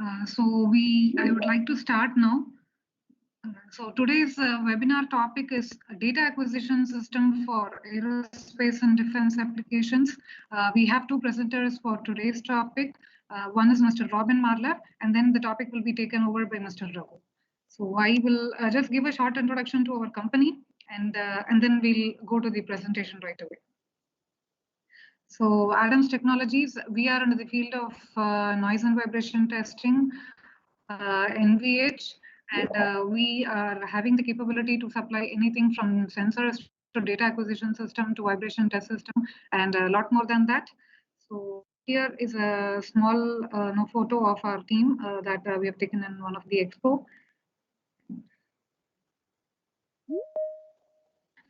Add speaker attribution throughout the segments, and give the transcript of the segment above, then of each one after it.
Speaker 1: I would like to start now. So today's webinar topic is data acquisition system for aerospace and defense applications. We have two presenters for today's topic. One is Mr. Robin Marlar, and then the topic will be taken over by Mr. Raghu. So I will just give a short introduction to our company, and then we'll go to the presentation right away. So Adams Technologies, we are in the field of noise and vibration testing, NVH, and we are having the capability to supply anything from sensors to data acquisition system to vibration test system, and a lot more than that. So here is a small photo of our team that we have taken in one of the expo.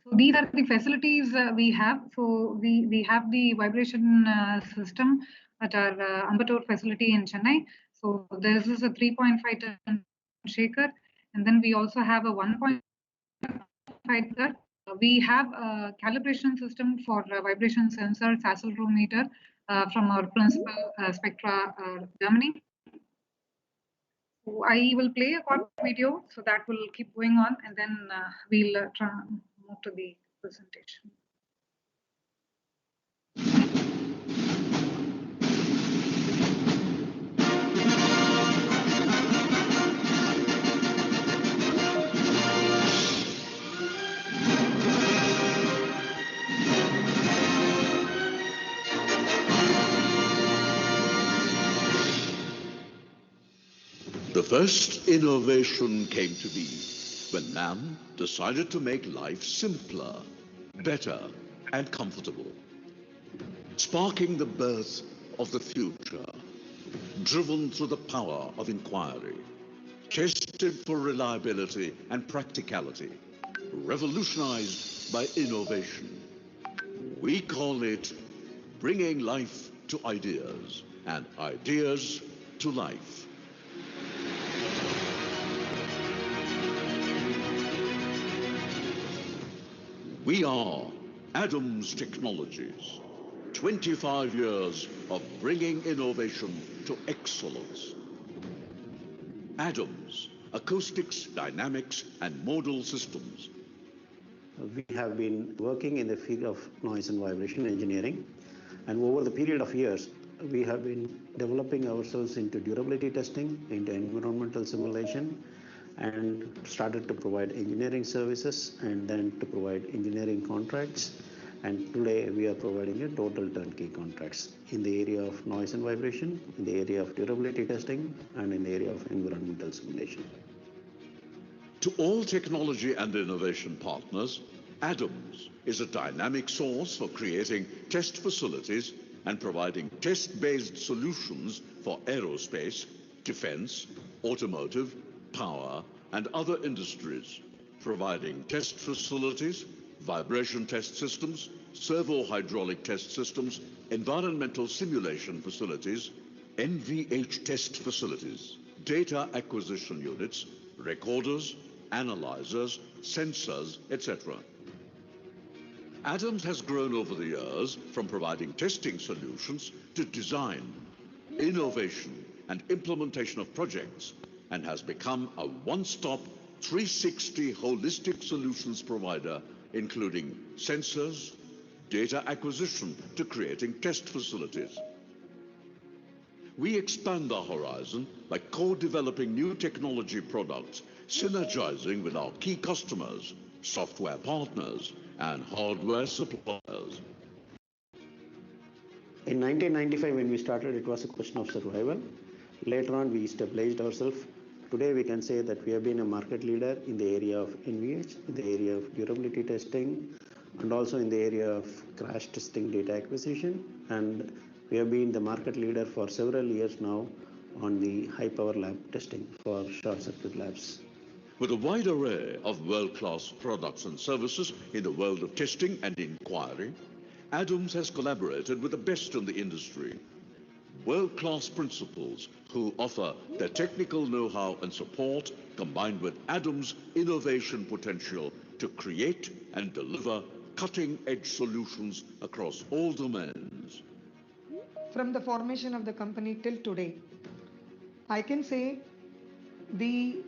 Speaker 1: So these are the facilities we have. So we have the vibration system at our Ambattur facility in Chennai. So this is a 3.5 ton shaker, and then we also have a 1.5 ton. We have a calibration system for vibration sensor, accelerometer from our principal Spectra Germany. So I will play a short video, so that will keep going on, and then we'll move to the presentation.
Speaker 2: The first innovation came to be when man decided to make life simpler, better, and comfortable, sparking the birth of the future, driven through the power of inquiry, tested for reliability and practicality, revolutionized by innovation. We call it bringing life to ideas and ideas to life. We are Adams Technologies, 25 years of bringing innovation to excellence. Adams, acoustics, dynamics, and modal systems.
Speaker 3: We have been working in the field of noise and vibration engineering, and over the period of years, we have been developing ourselves into durability testing, into environmental simulation, and started to provide engineering services and then to provide engineering contracts. And today we are providing a total turnkey contracts in the area of noise and vibration, in the area of durability testing, and in the area of environmental simulation.
Speaker 2: To all technology and innovation partners, Adams is a dynamic source for creating test facilities and providing test-based solutions for aerospace, defense, automotive, power, and other industries, providing test facilities, vibration test systems, servo-hydraulic test systems, environmental simulation facilities, NVH test facilities, data acquisition units, recorders, analyzers, sensors, etc. Adams has grown over the years from providing testing solutions to design, innovation, and implementation of projects, and has become a one-stop 360 holistic solutions provider, including sensors, data acquisition to creating test facilities. We expand our horizon by co-developing new technology products, synergizing with our key customers, software partners, and hardware suppliers.
Speaker 3: In 1995, when we started, it was a question of survival. Later on, we stabilized ourselves. Today, we can say that we have been a market leader in the area of NVH, in the area of durability testing, and also in the area of crash testing, data acquisition. And we have been the market leader for several years now on the high power lab testing for short circuit labs.
Speaker 2: With a wide array of world-class products and services in the world of testing and inquiry, Adams has collaborated with the best in the industry. World-class principals who offer their technical know-how and support combined with Adams' innovation potential to create and deliver cutting-edge solutions across all domains.
Speaker 4: From the formation of the company till today, I can say the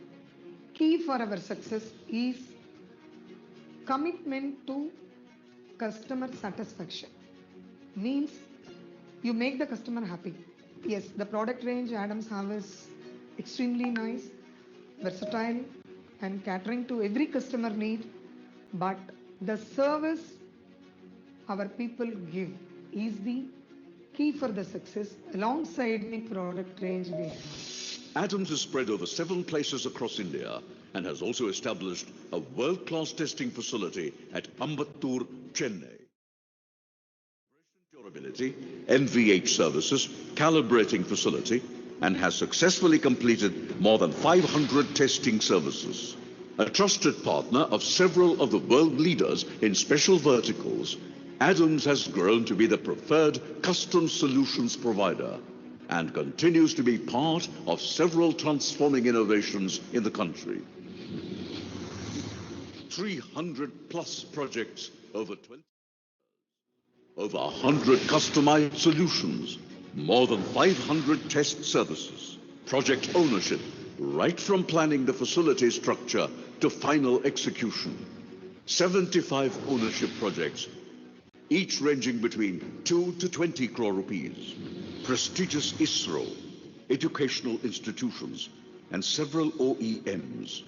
Speaker 4: key for our success is commitment to customer satisfaction. Means you make the customer happy. Yes, the product range Adams have is extremely nice, versatile, and catering to every customer need. But the service our people give is the key for the success alongside the product range we have.
Speaker 2: Adams is spread over 7 places across India and has also established a world-class testing facility at Ambattur, Chennai. Durability, NVH services, calibrating facility, and has successfully completed more than 500 testing services. A trusted partner of several of the world leaders in special verticals, Adams has grown to be the preferred custom solutions provider and continues to be part of several transforming innovations in the country. 300 plus projects over 100 customized solutions, more than 500 test services, project ownership, right from planning the facility structure to final execution. 75 ownership projects, each ranging between 2 to 20 crore rupees. Prestigious ISRO, educational institutions, and several OEMs.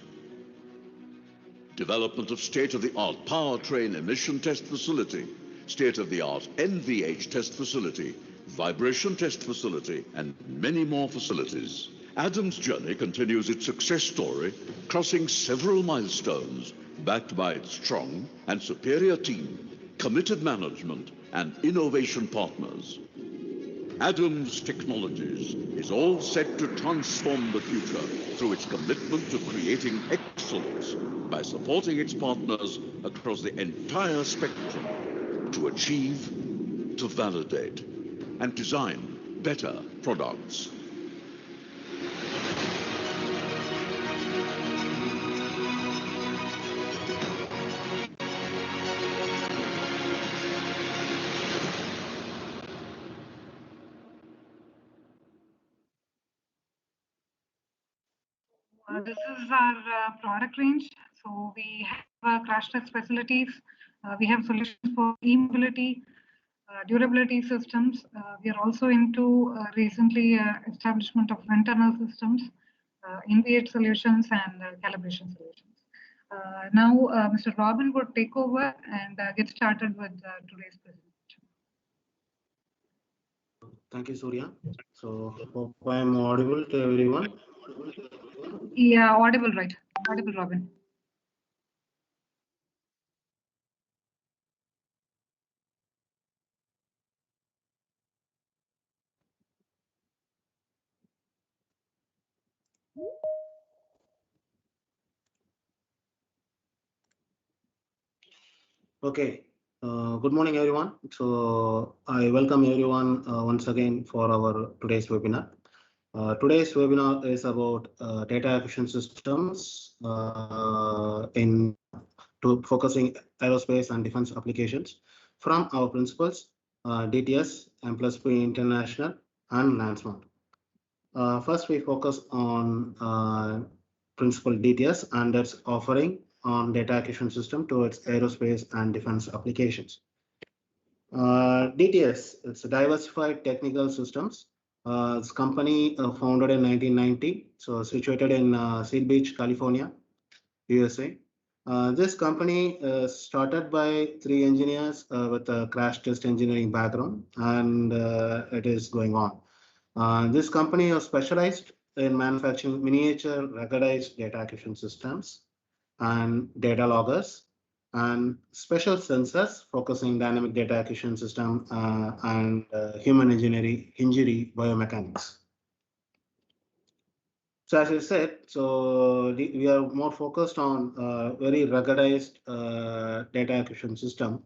Speaker 2: Development of state-of-the-art powertrain emission test facility, state-of-the-art NVH test facility, vibration test facility, and many more facilities. Adams' journey continues its success story, crossing several milestones, backed by its strong and superior team, committed management, and innovation partners. Adams Technologies is all set to transform the future through its commitment to creating excellence by supporting its partners across the entire spectrum to achieve, to validate, and design better products.
Speaker 1: This is our product range. So we have crash test facilities. We have solutions for e-mobility, durability systems. We are also into recently establishment of internal systems, NVH solutions, and calibration solutions. Now, Mr. Robin would take over and get started with today's presentation.
Speaker 5: Thank you, Surya. So, hope I am audible to everyone.
Speaker 1: Yeah, audible, right? Audible, Robin.
Speaker 5: Okay. Good morning, everyone. So, I welcome everyone once again for our today's webinar. Today's webinar is about data acquisition systems focusing aerospace and defense applications from our principals, DTS, M+P International, and Lansmart. First, we focus on principal DTS and its offering on data acquisition system towards aerospace and defense applications. DTS, it's a diversified technical systems. It's a company founded in 1990, so situated in Seal Beach, California, USA. This company started by 3 engineers with a crash test engineering background, and it is going on. This company is specialized in manufacturing miniature ruggedized data acquisition systems and data loggers and special sensors focusing dynamic data acquisition system and human injury biomechanics. So as I said, so we are more focused on very ruggedized data acquisition system.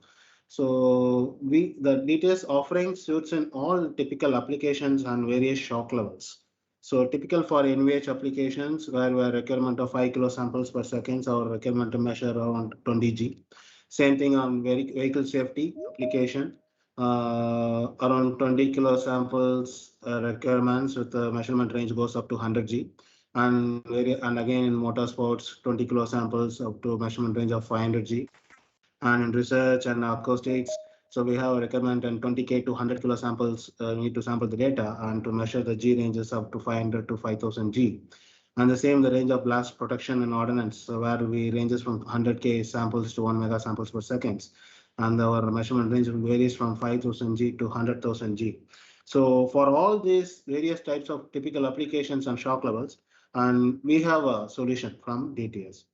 Speaker 5: So the DTS offering suits in all typical applications and various shock levels. So typical for NVH applications where we have requirement of 5 kilo samples per second or requirement to measure around 20 G. Same thing on vehicle safety application around 20 kilo samples requirements with the measurement range goes up to 100G. And again in motorsports, 20 kilo samples up to measurement range of 500G. And in research and acoustics, so we have a requirement and 20K to 100 kilo samples need to sample the data and to measure the G ranges up to 500 to 5000 G. And the same the range of blast protection and ordnance, so where we ranges from 100K samples to 1 mega samples per second. And our measurement range varies from 5000 G to 100,000 G. So for all these various types of typical applications and shock levels, and we have a solution from DTS.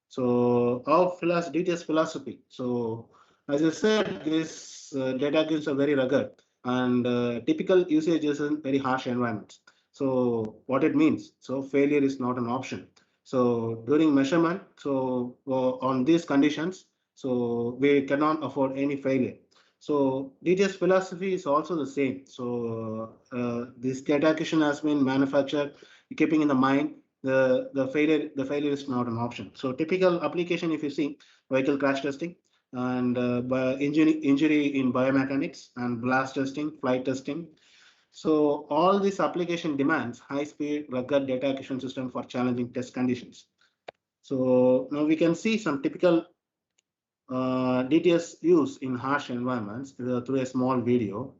Speaker 5: So our DTS philosophy. So as I said, this data gives are very rugged and typical usage is in very harsh environments. So what it means? So failure is not an option. So during measurement, so on these conditions, so we cannot afford any failure. So DTS philosophy is also the same. So this data acquisition has been manufactured keeping in the mind the failure is not an option. So typical application, if you see vehicle crash testing and injury in biomechanics and blast testing, flight testing. So all this application demands high-speed rugged data acquisition system for challenging test conditions. So now we can see some typical DTS use in harsh environments through a small video.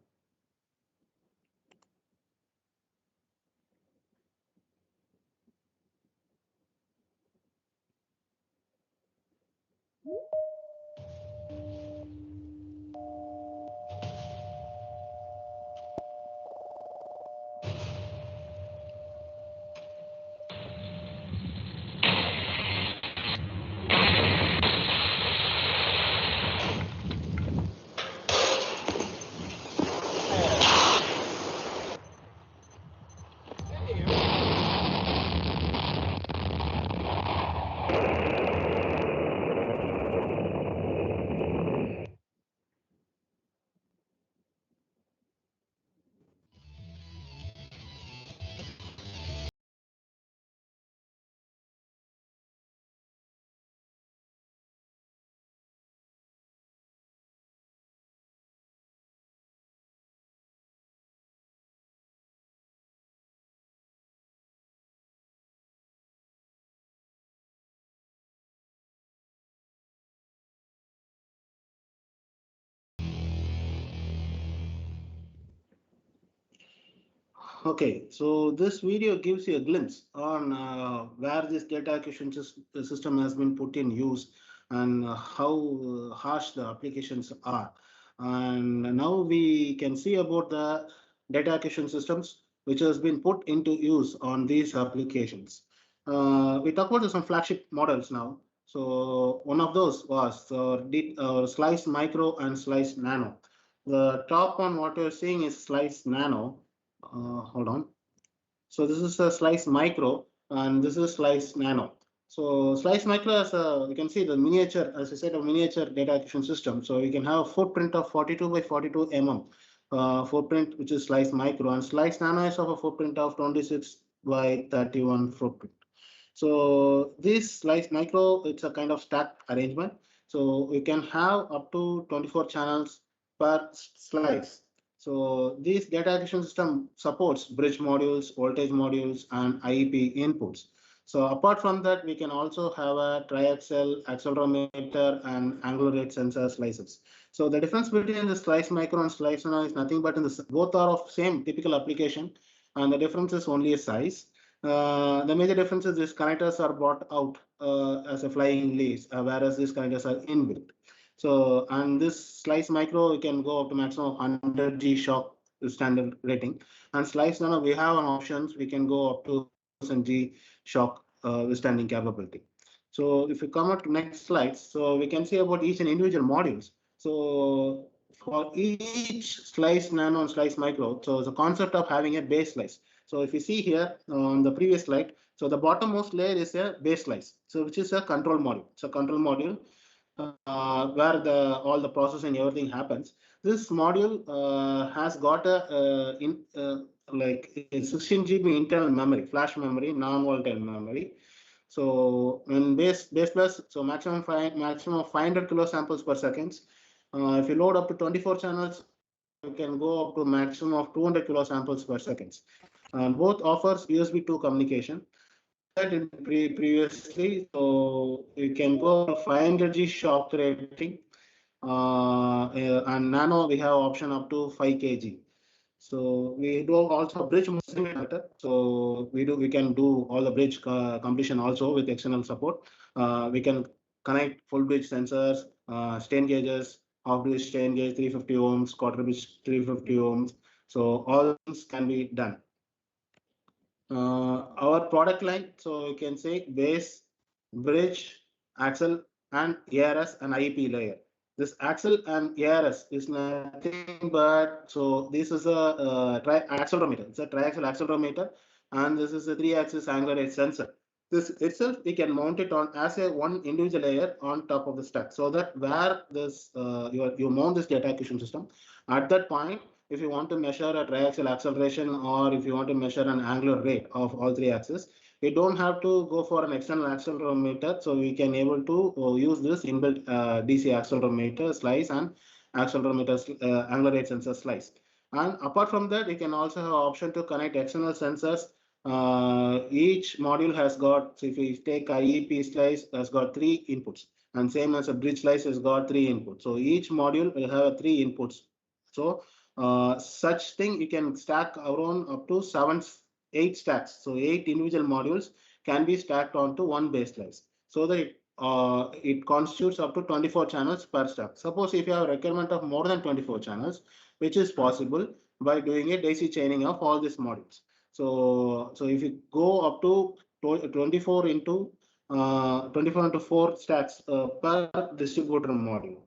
Speaker 5: Okay, so this video gives you a glimpse on where this data acquisition system has been put in use and how harsh the applications are. And now we can see about the data acquisition systems which has been put into use on these applications. We talk about some flagship models now. So one of those was Slice Micro and Slice Nano. The top one, what you're seeing is Slice Nano. Hold on. So this is a Slice Micro and this is Slice Nano. So Slice Micro is you can see the miniature, as I said, a miniature data acquisition system. So you can have a footprint of 42 by 42 footprint, which is Slice Micro, and Slice Nano is of a footprint of 26 by 31 footprint. So this Slice Micro, it's a kind of stacked arrangement. So you can have up to 24 channels per slice. So this data acquisition system supports bridge modules, voltage modules, and IEP inputs. So apart from that, we can also have a triaxial accelerometer and angular rate sensor slices. So the difference between the Slice Micro and Slice Nano is nothing but in the both are of same typical application, and the difference is only a size. The major difference is these connectors are brought out as a flying leads, whereas these connectors are inbuilt. So, and this Slice Micro, you can go up to maximum 100G shock standard rating. And Slice Nano, we have an options, we can go up to 1000G shock withstanding capability. So if you come up to next slide, so we can see about each and individual modules. So for each Slice Nano and Slice Micro, so the concept of having a base slice. So if you see here on the previous slide, so the bottommost layer is a base slice, so which is a control module. It's a control module where all the processing everything happens. This module has got a like a 16 GB internal memory, flash memory, non-volatile memory. So when base plus, so maximum of 500 kilo samples per second. If you load up to 24 channels you can go up to maximum of 200 kilosamples per second. And both offers USB 2 communication. That in previously, so you can go up to 500G shock rating. And nano, we have option up to 5 kg. So we do also bridge simulator. So we can do all the bridge completion also with external support. We can connect full bridge sensors, strain gauges, half bridge strain gauge 350 ohms, quarter bridge 350 ohms. So all things can be done. Our product line, so you can say base, bridge, axle, and ARS and IEP layer. This axle and ARS is nothing but, so this is a accelerometer. It's a triaxial accelerometer, and this is a 3-axis angular rate sensor. This itself, we can mount it on as a one individual layer on top of the stack, so that where this you mount this data acquisition system, at that point, if you want to measure a triaxial acceleration or if you want to measure an angular rate of all 3 axes, we don't have to go for an external accelerometer. So we can able to use this inbuilt DC accelerometer slice and accelerometer angular rate sensor slice. And apart from that, we can also have option to connect external sensors. Each module has got, so if we take IEP slice, has got 3 inputs, and same as a bridge slice has got 3 inputs. So each module will have 3 inputs. So such thing you can stack around up to 8 stacks. So 8 individual modules can be stacked onto one base slice, so that it constitutes up to 24 channels per stack. Suppose if you have a requirement of more than 24 channels, which is possible by doing a daisy chaining of all these modules. So if you go up to 24 into 4 stacks per distributor module.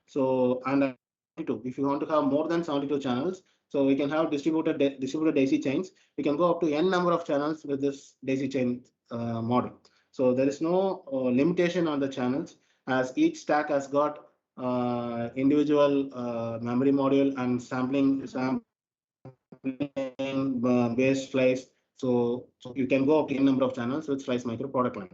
Speaker 5: So, and if you want to have more than 72 channels, so we can have distributed daisy chains. We can go up to n number of channels with this daisy chain model. So there is no limitation on the channels, as each stack has got individual memory module and sampling base slice. So you can go up to n number of channels with Slice Micro product line.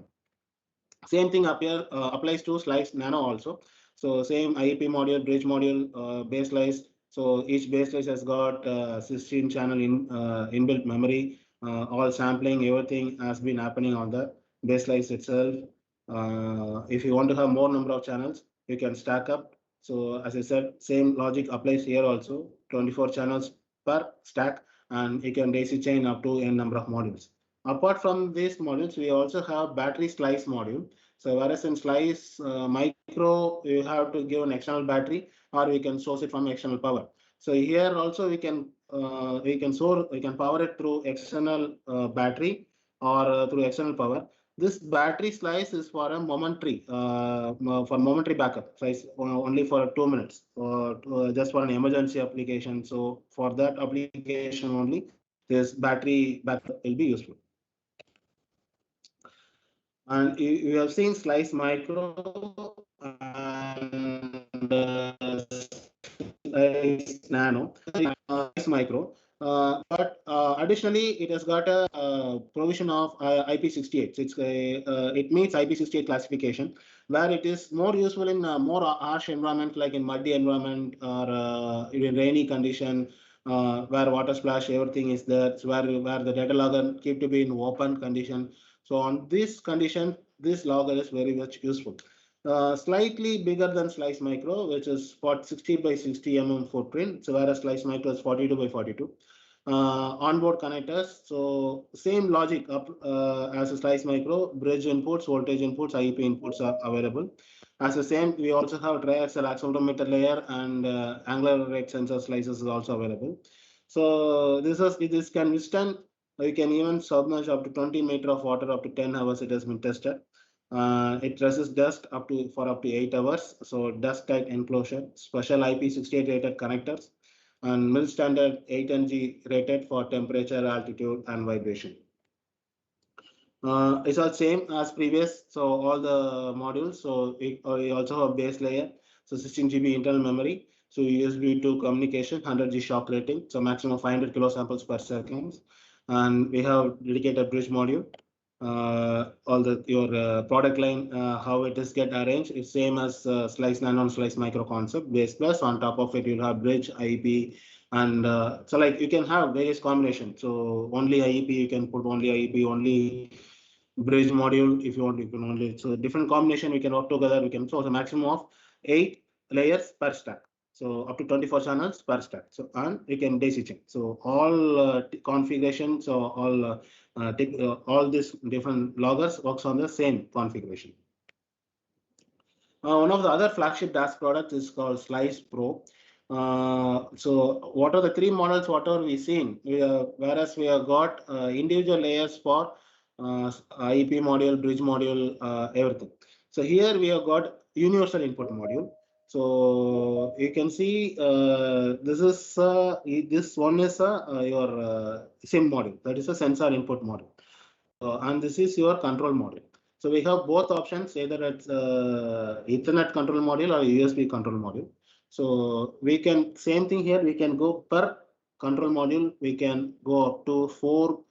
Speaker 5: Same thing applies to Slice Nano also. So same IEP module, bridge module, base slice. So each base slice has got 16 channel inbuilt memory. All sampling, everything has been happening on the base slice itself. If you want to have more number of channels, you can stack up. So as I said, same logic applies here also. 24 channels per stack, and you can daisy chain up to n number of modules. Apart from these modules, we also have battery slice module. So whereas in Slice Micro, you have to give an external battery, or we can source it from external power. So here also we can power it through external battery or through external power. This battery slice is for a momentary backup slice, only for 2 minutes, just for an emergency application. So for that application only, this battery backup will be useful. And you have seen Slice Micro and Slice Nano, Slice Micro. But additionally, it has got a provision of IP68. It meets IP68 classification, where it is more useful in more harsh environment, like in muddy environment or in rainy condition, where water splash, everything is there. So where the data logger keep to be in open condition. So on this condition, this logger is very much useful. Slightly bigger than Slice Micro, which is 60 by 60 mm footprint. So whereas Slice Micro is 42 by 42. Onboard connectors. So same logic up as a Slice Micro. Bridge inputs, voltage inputs, IEP inputs are available. As the same, we also have triaxial accelerometer layer and angular rate sensor slices is also available. So this can withstand. You can even submerge up to 20 meters of water up to 10 hours. It has been tested. It resists dust for up to 8 hours. So dust tight enclosure, special IP68 rated connectors, and mil standard 8NG rated for temperature, altitude, and vibration. It's all same as previous. So all the modules. So we also have base layer. So 16 GB internal memory. So USB to communication, 100G shock rating. So maximum 500 kilosamples per second. And we have dedicated bridge module. all your product line, how it is get arranged. It's same as Slice Nano and Slice Micro concept. Base plus on top of it, you'll have bridge, IEP, and so like you can have various combinations. So only IEP, you can put only IEP, only bridge module if you want. You can only, so different combination we can work together. We can, so it's a maximum of 8 layers per stack. So up to 24 channels per stack. So and you can daisy chain. So all configurations, so all these different loggers works on the same configuration. One of the other flagship DAS products is called Slice Pro. So what are the 3 models? Whatever we seen, whereas we have got individual layers for IEP module, bridge module, everything. So here we have got universal input module. So you can see this one is your SIM module, that is a sensor input module, and this is your control module. So we have both options, either it's Ethernet control module or USB control module. So we can, same thing here, we can go per control module, we can go up to 4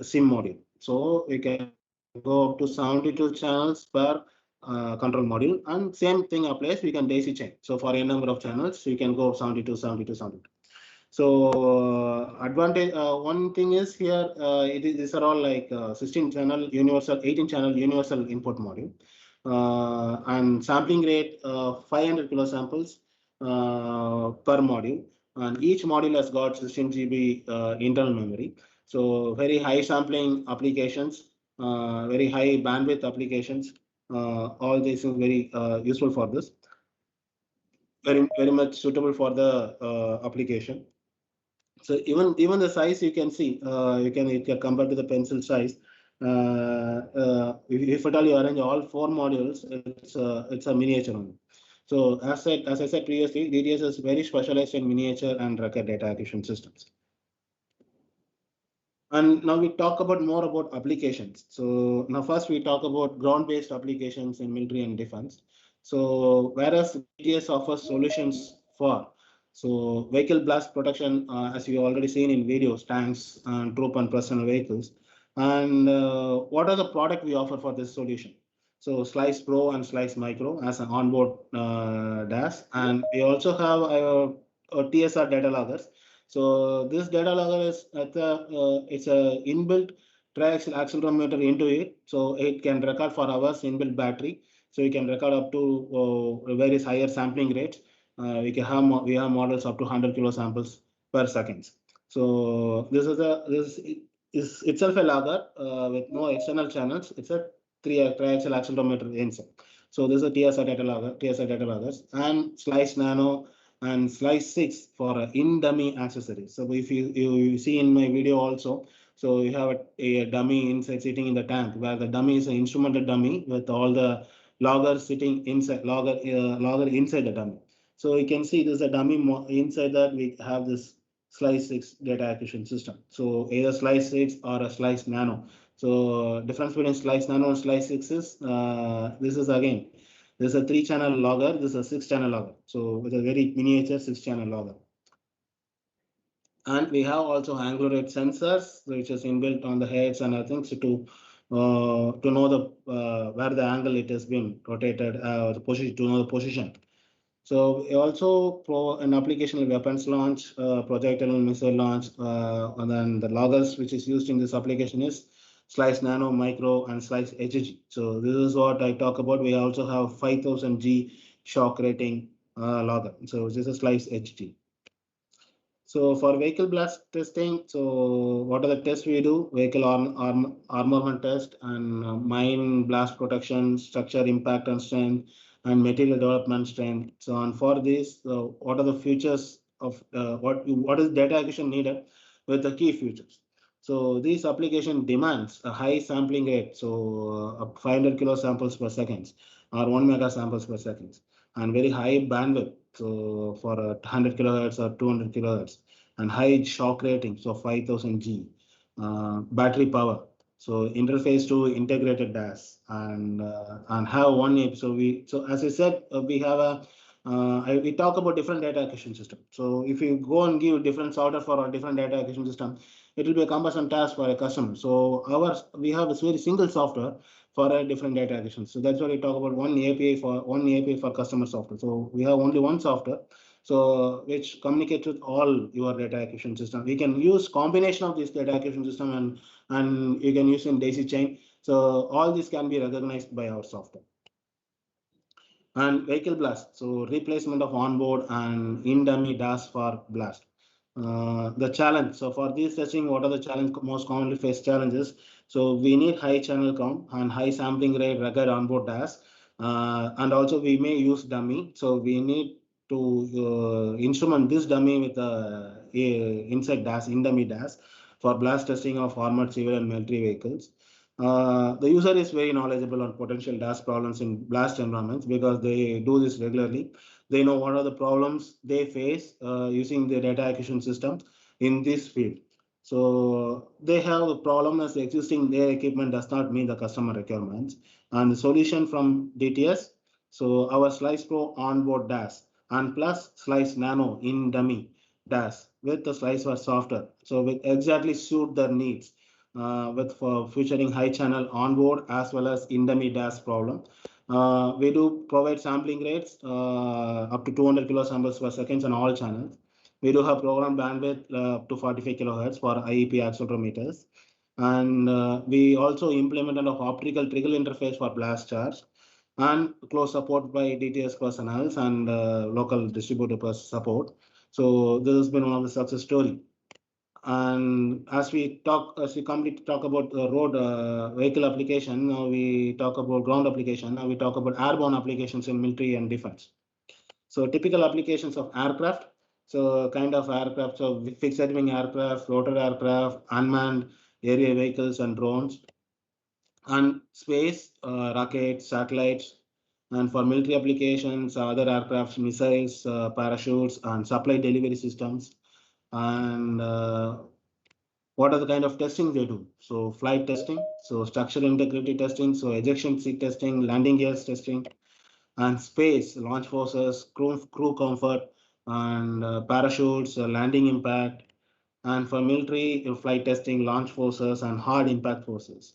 Speaker 5: SIM module. So we can go up to 72 channels per control module, and same thing applies, we can daisy chain. So for a number of channels, you can go 72, 72, 72. So advantage, one thing is here, these are all like 16 channel universal, 18 channel universal input module, and sampling rate 500 kilo samples per module, and each module has got 16 GB internal memory. So very high sampling applications, very high bandwidth applications. All this is very useful for this. Very much suitable for the application. So even the size, you can see, you can compare to the pencil size. If at all you arrange all 4 modules, it's a miniature one. So as I said previously, DTS is very specialized in miniature and record data acquisition systems. And now we talk about more about applications. So now first we talk about ground-based applications in military and defense. So whereas DTS offers solutions for vehicle blast protection, as you already seen in videos, tanks and troop and personal vehicles. And what are the product we offer for this solution? So Slice Pro and Slice Micro as an onboard DAS, and we also have our TSR data loggers. So this data logger is it's a inbuilt triaxial accelerometer into it, so it can record for hours, inbuilt battery. So you can record up to various higher sampling rates. We have models up to 100 kilo samples per second. So this is itself a logger with no external channels. It's a triaxial accelerometer inside. So this is a TSR data loggers, and Slice Nano and Slice 6 for in-dummy accessories. So if you see in my video also, so you have a dummy inside sitting in the tank, where the dummy is an instrumented dummy with all the loggers sitting inside, logger inside the dummy. So you can see there's a dummy inside that we have this Slice 6 data acquisition system. So either Slice 6 or a Slice Nano. So difference between Slice Nano and Slice 6 is this is again, there's a 3-channel logger, this is a 6-channel logger. So with a very miniature 6-channel logger. And we have also angular rate sensors, which is inbuilt on the heads and other things to know the where the angle it has been rotated, the position, to know the position. So we also an application weapons launch, projectile missile launch, and then the loggers which is used in this application is Slice Nano, Micro, and Slice HG. So this is what I talk about. We also have 5000 G shock rating logger. So this is Slice HG. So for vehicle blast testing, so what are the tests we do? Vehicle armament test and mine blast protection, structure impact and strength, and material development strength. So and for this, what are the features of what is data acquisition needed with the key features? So this application demands a high sampling rate, so 500 kilo samples per second or 1 mega samples per second, and very high bandwidth, so for 100 kilohertz or 200 kilohertz, and high shock rating, so 5000 G, battery power, so interface to integrated DAS, and have one app. So as I said, we have we talk about different data acquisition system. So if you go and give different sorter for a different data acquisition system, it will be a cumbersome task for a customer. So we have a very single software for a different data acquisition. So that's why we talk about one API for customer software. So we have only one software, so which communicates with all your data acquisition system. We can use combination of this data acquisition system and you can use in daisy chain. So all this can be recognized by our software. And vehicle blast, so replacement of onboard and in-dummy DAS for blast. The challenge, so for this testing, what are the most commonly faced challenges? So we need high channel count and high sampling rate rugged onboard DAS, and also we may use dummy. So we need to instrument this dummy with inside DAS, in-dummy DAS for blast testing of armored civil and military vehicles. The user is very knowledgeable on potential DAS problems in blast environments because they do this regularly. They know what are the problems they face using the data acquisition system in this field. So they have a problem as existing their equipment does not meet the customer requirements. And the solution from DTS, so our Slice Pro onboard DAS and plus Slice Nano in dummy DAS with the Slice for software. So we exactly suit their needs. For featuring high channel onboard as well as in-dummy DAS problem. We do provide sampling rates up to 200 kilosamples per second on all channels. We do have program bandwidth up to 45 kilohertz for IEP accelerometers. And we also implemented an optical trigger interface for blast charge and close support by DTS personnel and local distributor support. So this has been one of the success story. And as we come to talk about road vehicle application, now we talk about ground application, now we talk about airborne applications in military and defense. So typical applications of aircraft, so kind of aircraft, so fixed wing aircraft, floater aircraft, unmanned area vehicles and drones, and space, rockets, satellites, and for military applications, other aircraft, missiles, parachutes, and supply delivery systems. And what are the kind of testing they do? So flight testing, so structural integrity testing, so ejection seat testing, landing gears testing, and space, launch forces, crew comfort, and parachutes, landing impact, and for military flight testing, launch forces and hard impact forces.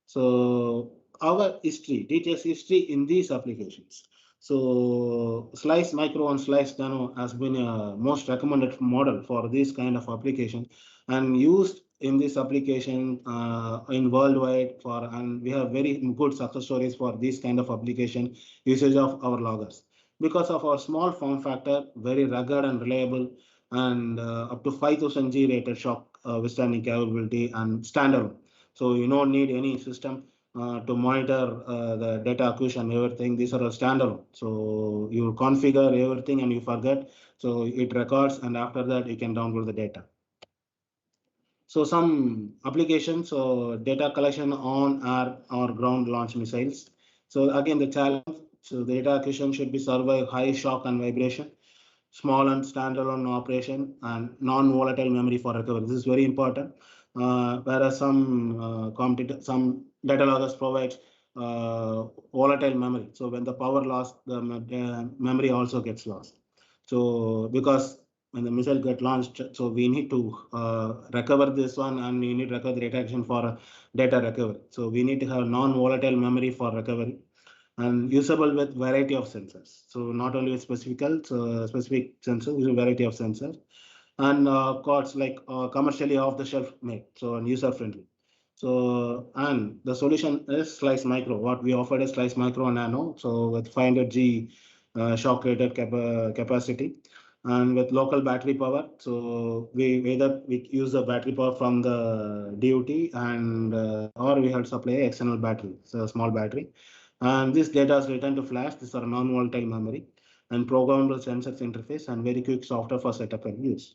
Speaker 5: So our history, DTS history in these applications. So Slice Micro and Slice Nano has been a most recommended model for this kind of application and used in this application in worldwide and we have very good success stories for this kind of application usage of our loggers. Because of our small form factor, very rugged and reliable, and up to 5000 G rated shock withstanding capability and standalone. So you don't need any system to monitor the data acquisition, everything. These are a standalone. So you configure everything and you forget. So it records, and after that you can download the data. So some applications, so data collection on air or ground launch missiles. So again, the challenge, so the data acquisition should be survive high shock and vibration, small and standalone operation, and non-volatile memory for recovery. This is very important. Whereas some data loggers provide volatile memory. So when the power lost, the memory also gets lost. So because when the missile get launched, so we need to recover this one, and we need to recover the data action for data recovery. So we need to have non-volatile memory for recovery and usable with variety of sensors. So not only with specific sensors, with a variety of sensors, and cards like commercially off the shelf made, so user friendly. So and the solution is Slice Micro. What we offered is Slice Micro and Nano. So with 500 G shock rated capacity and with local battery power. So we use the battery power from the DUT and or we have to supply external battery, so a small battery. And this data is written to flash. These are non-volatile memory and programmable sensors interface and very quick software for setup and use.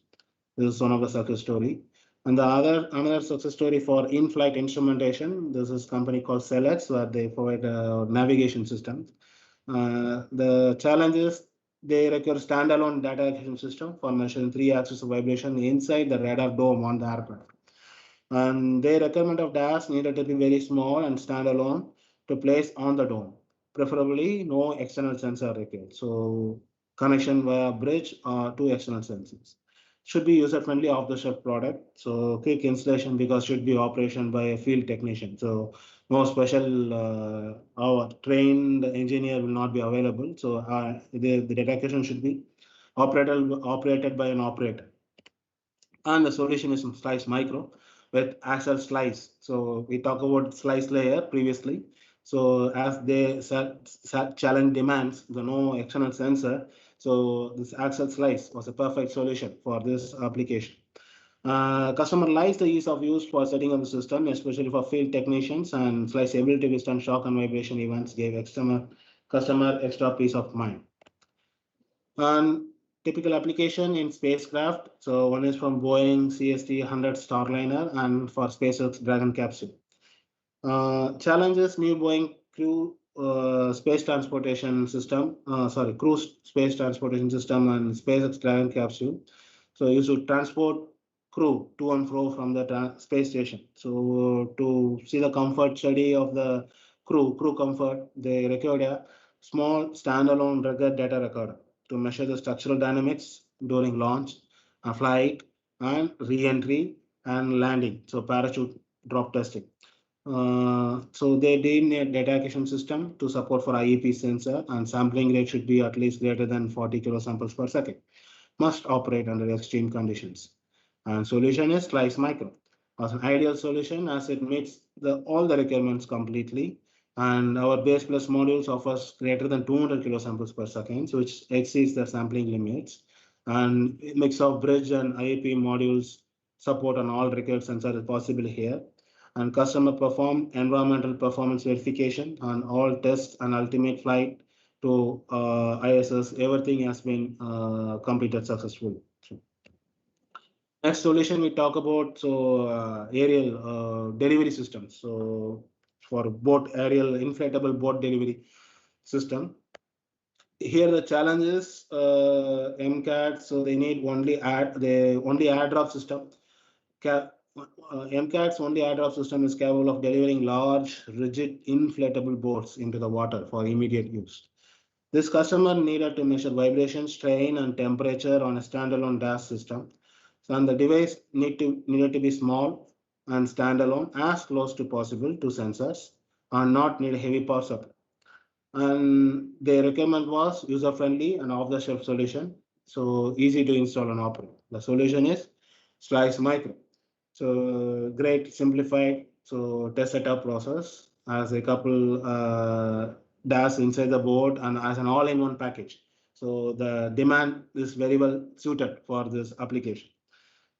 Speaker 5: This is one of the success story. And another success story for in-flight instrumentation. This is a company called Celex, where they provide navigation systems. The challenge is they require standalone data acquisition system for measuring 3 axis of vibration inside the radar dome on the aircraft. And their requirement of DAS needed to be very small and standalone to place on the dome. Preferably no external sensor required. So connection via bridge or 2 external sensors. should be user-friendly off-the-shelf product. So quick installation because should be operation by a field technician. So no special our trained engineer will not be available. So the data acquisition should be operated by an operator. And the solution is Slice Micro with Axle Slice. So we talked about slice layer previously. So as the challenge demands the no external sensor, so this Axle Slice was a perfect solution for this application. Customer likes the ease of use for setting up the system, especially for field technicians, and Slice ability to withstand shock and vibration events gave customer extra peace of mind. And typical application in spacecraft. So one is from Boeing CST-100 Starliner and for SpaceX Dragon capsule. Challenges: new Boeing crew space transportation system, cruise space transportation system and SpaceX Dragon capsule. So you should transport crew to and fro from the space station. So to see the comfort study of the crew comfort, they required a small standalone rugged data recorder to measure the structural dynamics during launch, flight, and re-entry and landing. So parachute drop testing. So they did need data acquisition system to support for IEP sensor, and sampling rate should be at least greater than 40 kilosamples per second. Must operate under extreme conditions. And solution is Slice Micro as an ideal solution as it meets all the requirements completely. And our base plus modules offers greater than 200 kilosamples per second, which exceeds the sampling limits. And mix of bridge and IEP modules support on all required sensors is possible here. And customer perform environmental performance verification on all tests and ultimate flight to ISS. Everything has been completed successfully. Next solution we talk about aerial delivery systems. So for boat aerial inflatable boat delivery system. Here the challenge is MCAT. So they need only airdrop system. MCAT's only airdrop system is capable of delivering large, rigid, inflatable boats into the water for immediate use. This customer needed to measure vibration, strain, and temperature on a standalone DAS system. So, and the device needed to be small and standalone, as close to possible to sensors, and not need a heavy power supply. And the requirement was user-friendly and off-the-shelf solution, so easy to install and operate. The solution is Slice Micro. So great simplified test setup process as a couple DAS inside the board and as an all-in-one package. So the demand is very well suited for this application.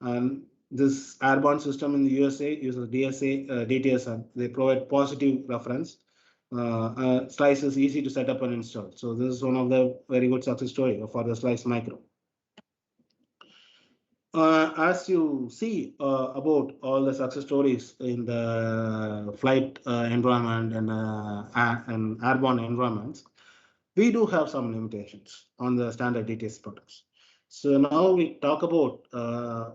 Speaker 5: And this airborne system in the USA uses DSA, DTSM. They provide positive reference. Slice is easy to set up and install. So this is one of the very good success story for the Slice Micro. As you see about all the success stories in the flight environment and airborne environments, we do have some limitations on the standard DTS products. So now we talk about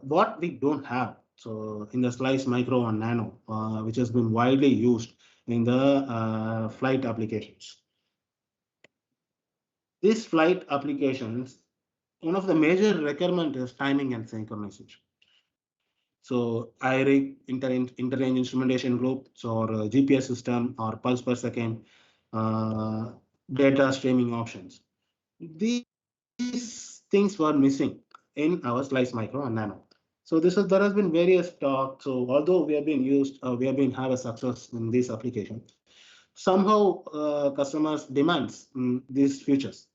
Speaker 5: what we don't have. So in the Slice Micro and Nano, which has been widely used in the flight applications. These flight applications, one of the major requirement is timing and synchronization. So IRIG, interrange instrumentation group, or GPS system, or pulse per second, data streaming options. These things were missing in our Slice Micro and Nano. So there has been various talks. So although we have been have a success in this application, somehow customers demands these features.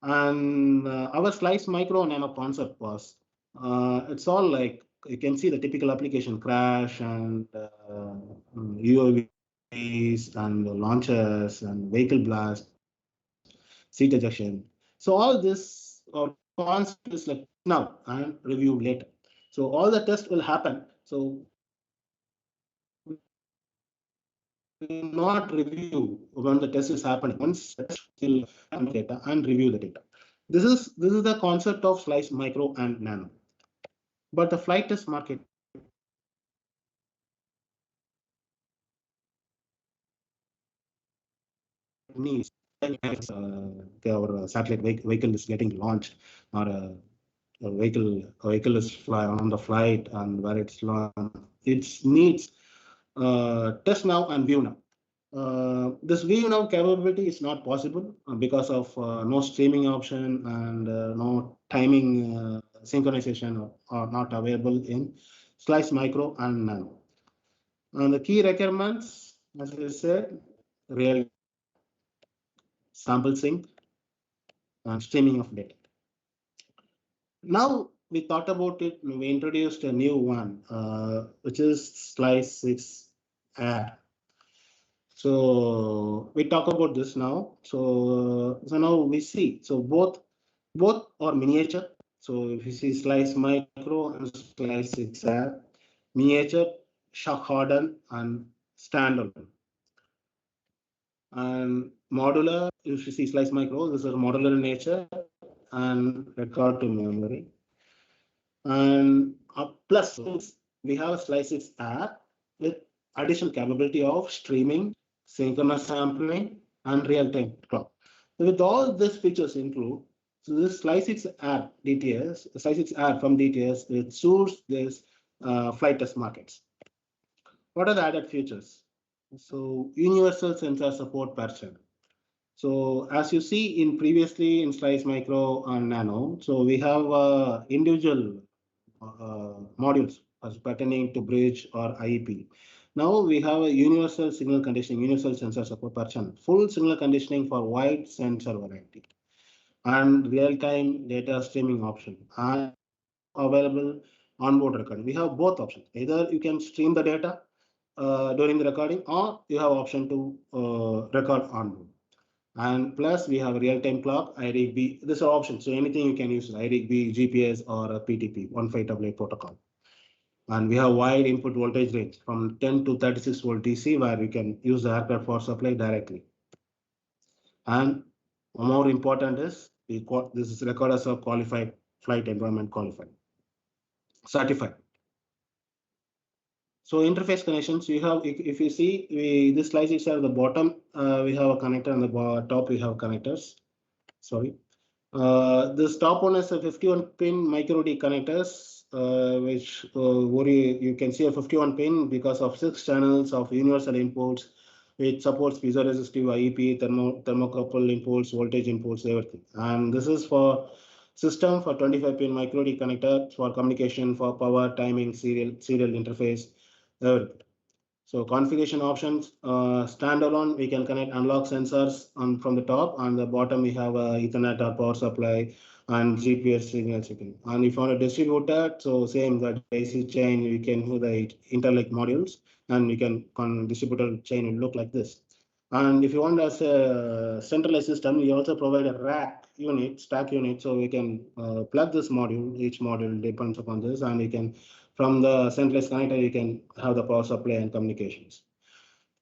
Speaker 5: And our Slice Micro and Nano concept was, it's all like you can see the typical application crash and UAVs and launchers and vehicle blast, seat ejection. So all this concept is like now and review later. So all the tests will happen. So not review when the test is happening. Once the test will data and review the data. This is the concept of Slice Micro and Nano. But the flight test market needs our satellite vehicle is getting launched or vehicle is on the flight and where it's it needs test now and view now. This view now capability is not possible because of no streaming option and no timing synchronization are not available in Slice Micro and Nano. And the key requirements, as I said, real sample sync and streaming of data. Now we thought about it, we introduced a new one, which is Slice 6 Air. So we talk about this now. So now we see, so both are miniature. So if you see Slice Micro and Slice 6 Air, miniature, shock hardened and standalone. And modular, if you see Slice Micro, this is modular in nature and record to memory. And plus we have Slice 6 app with additional capability of streaming, synchronous sampling, and real-time clock. So with all these features include, so this Slice 6 app DTS, Slice 6 app from DTS, it suits this flight test markets. What are the added features? So universal sensor support version. So as you see in previously in Slice Micro and Nano, so we have individual modules as pertaining to bridge or IEP. Now we have a universal signal conditioning, universal sensor support version, full signal conditioning for wide sensor variety, and real-time data streaming option, and available onboard recording. We have both options. Either you can stream the data during the recording, or you have option to record onboard. And plus we have a real-time clock, IRIG-B. This is an option. So anything you can use IRIG-B, GPS, or a PTP, 1588 protocol. And we have wide input voltage range from 10 to 36 volt DC, where we can use the aircraft power supply directly. And more important is this is recorders of qualified flight environment qualified, certified. So interface connections, you have, if you see, this slice is at the bottom, we have a connector, and the top we have connectors. Sorry. This top one is a 51 pin micro D connectors, which you can see a 51 pin because of 6 channels of universal inputs. It supports piezoresistive IEP, thermocouple inputs, voltage inputs, everything. And this is for system for 25 pin micro D connector for communication, for power, timing, serial interface, everything. So configuration options, standalone, we can connect analog sensors from the top. On the bottom, we have a Ethernet or power supply and GPS signal checking. And if you want to distribute that, so same that AC chain, we can do the interlink modules, and we can distributor chain will look like this. And if you want as a centralized system, we also provide a rack unit, stack unit, so we can plug this module. Each module depends upon this, and we can, from the centralized connector, you can have the power supply and communications.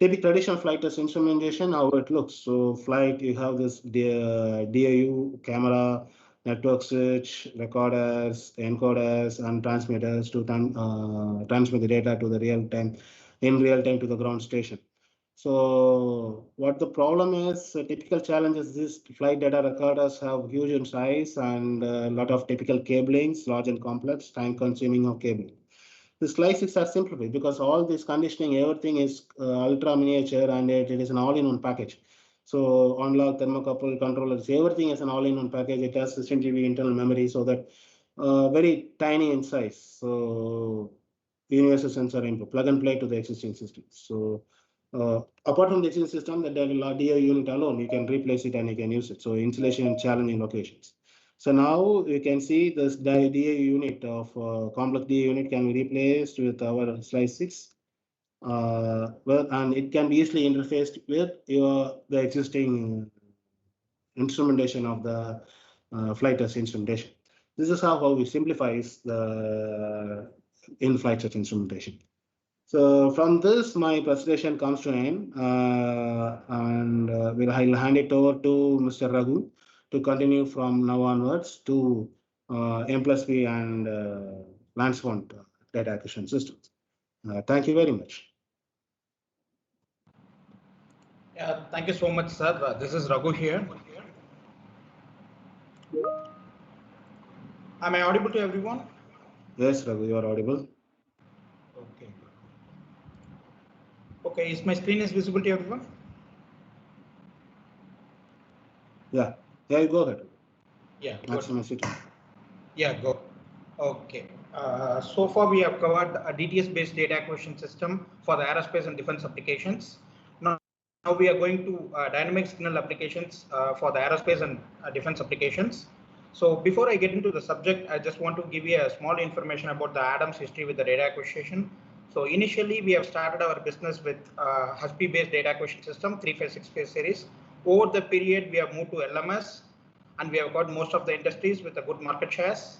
Speaker 5: Typical traditional flight test instrumentation, how it looks. So flight, you have this DAU, camera, network switch, recorders, encoders, and transmitters to transmit the data to the real time to the ground station. So what the problem is, typical challenges, this flight data recorders have huge in size and a lot of typical cablings, large and complex, time consuming of cabling. The slices are simplified because all this conditioning, everything is ultra miniature, and it is an all-in-one package. So on-log thermocouple controllers, everything is an all-in-one package. It has 16 GB internal memory, so that very tiny in size. So universal sensor input, plug and play to the existing system. So apart from the existing system, the DA unit alone, you can replace it and you can use it. So installation in challenging locations. So now you can see this DA unit of complex DA unit can be replaced with our Slice 6. And it can be easily interfaced with the existing instrumentation of the flight test instrumentation. This is how we simplifies the in-flight test instrumentation. So from this, my presentation comes to an end, and I'll hand it over to Mr. Raghu to continue from now onwards to M+P and LANSFONT data acquisition systems. Thank you very much.
Speaker 6: Yeah, thank you so much, sir. This is Raghu here. Am I audible to everyone?
Speaker 5: Yes, Raghu, you are audible.
Speaker 6: Okay. Okay, is my screen is visible to everyone?
Speaker 5: Yeah, you go ahead.
Speaker 6: Yeah, good.
Speaker 5: Maximize it.
Speaker 6: Yeah, go. Okay. So far we have covered a DTS-based data acquisition system for the aerospace and defense applications. Now we are going to dynamic signal applications for the aerospace and defense applications. So before I get into the subject, I just want to give you a small information about the Adams history with the data acquisition. So initially we have started our business with Husky-based data acquisition system, 356 series. Over the period we have moved to LMS, and we have got most of the industries with a good market shares.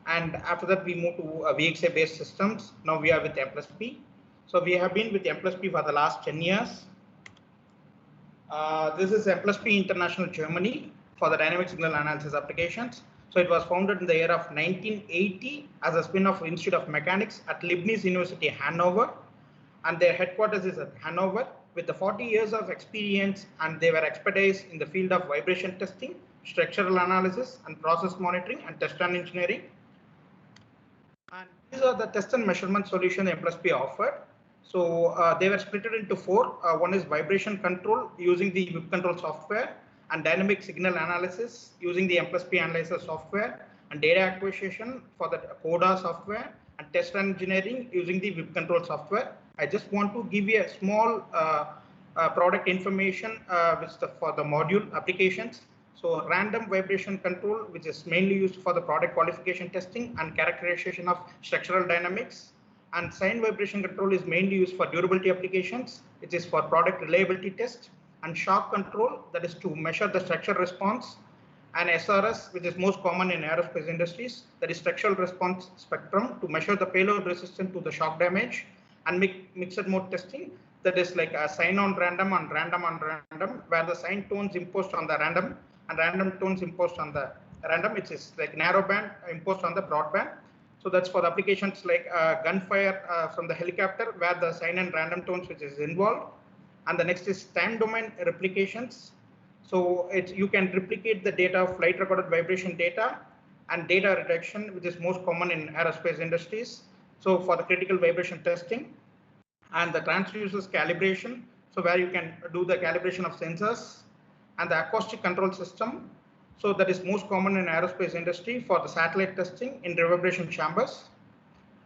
Speaker 6: And after that, we moved to VXA based systems. Now we are with M+P. So we have been with M+P for the last 10 years. This is M+P International Germany for the dynamic signal analysis applications. So it was founded in the year of 1980 as a spin-off Institute of Mechanics at Leibniz University, Hanover. And their headquarters is at Hanover with the 40 years of experience, and they were expertise in the field of vibration testing, structural analysis, and process monitoring and test and engineering. And these are the test and measurement solution M+P offered. So they were split into four. One is vibration control using the whip control software, and dynamic signal analysis using the M+P analyzer software, and data acquisition for the CODA software, and test engineering using the whip control software. I just want to give you a small product information for the module applications. So random vibration control, which is mainly used for the product qualification testing and characterization of structural dynamics. And sine vibration control is mainly used for durability applications, which is for product reliability test. And shock control, that is to measure the structural response. And SRS, which is most common in aerospace industries, that is structural response spectrum to measure the payload resistance to the shock damage. And mixed mode testing, that is like a sine on random, where the sine tones imposed on the random and random tones imposed on the random, which is like narrow band imposed on the broadband. So that's for the applications like gunfire from the helicopter, where the sine and random tones which is involved. And the next is time domain replications. So you can replicate the data of flight recorded vibration data and data reduction, which is most common in aerospace industries. So for the critical vibration testing, and the transducers calibration, so where you can do the calibration of sensors, and the acoustic control system. So that is most common in aerospace industry for the satellite testing in reverberation chambers,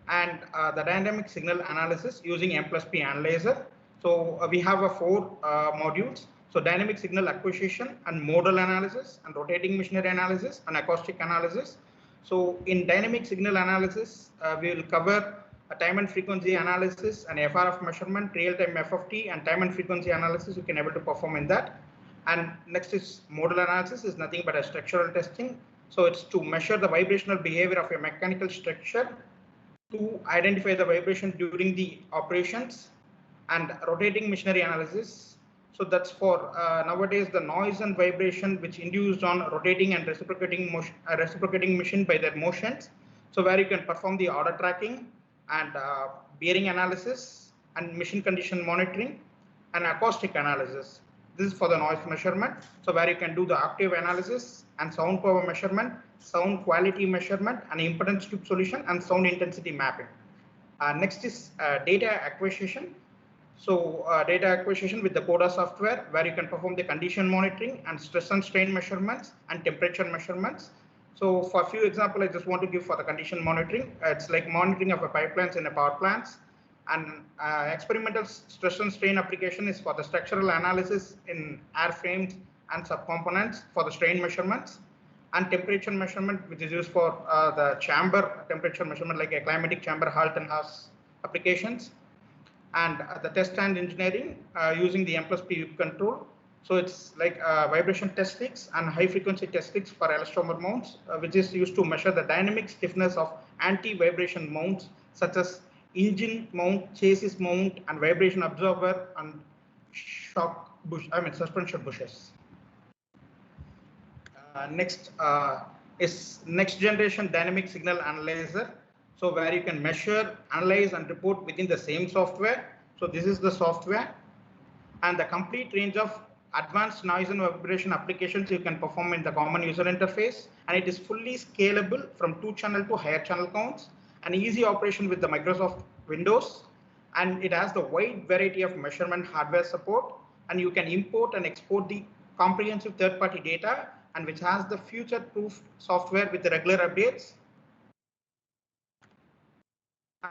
Speaker 6: and the dynamic signal analysis using M+P analyzer. So we have four modules. So dynamic signal acquisition and modal analysis and rotating machinery analysis and acoustic analysis. So in dynamic signal analysis, we will cover a time and frequency analysis and FRF measurement, real-time FFT, and time and frequency analysis you can able to perform in that. And next is modal analysis, is nothing but a structural testing. So it's to measure the vibrational behavior of a mechanical structure, to identify the vibration during the operations, and rotating machinery analysis. So that's for nowadays the noise and vibration which induced on rotating and reciprocating machine by their motions. So where you can perform the order tracking and bearing analysis and machine condition monitoring and acoustic analysis. This is for the noise measurement. So where you can do the octave analysis and sound power measurement, sound quality measurement, and impedance tube solution, and sound intensity mapping. Next is data acquisition. So data acquisition with the CODA software, where you can perform the condition monitoring and stress and strain measurements and temperature measurements. So for a few examples, I just want to give for the condition monitoring. It's like monitoring of a pipelines in a power plants. And experimental stress and strain application is for the structural analysis in airframes and subcomponents for the strain measurements, and temperature measurement, which is used for the chamber temperature measurement, like a climatic chamber halt and Haas applications, and the test and engineering using the M+P whip control. So it's like vibration test rigs and high frequency test rigs for elastomer mounts, which is used to measure the dynamic stiffness of anti-vibration mounts, such as engine mount, chassis mount, and vibration absorber and suspension bushes. Next is next generation dynamic signal analyzer. So where you can measure, analyze, and report within the same software. So this is the software, and the complete range of advanced noise and vibration applications you can perform in the common user interface, and it is fully scalable from 2-channel to higher channel counts, and easy operation with the Microsoft Windows, and it has the wide variety of measurement hardware support, and you can import and export the comprehensive third-party data, and which has the future-proof software with the regular updates.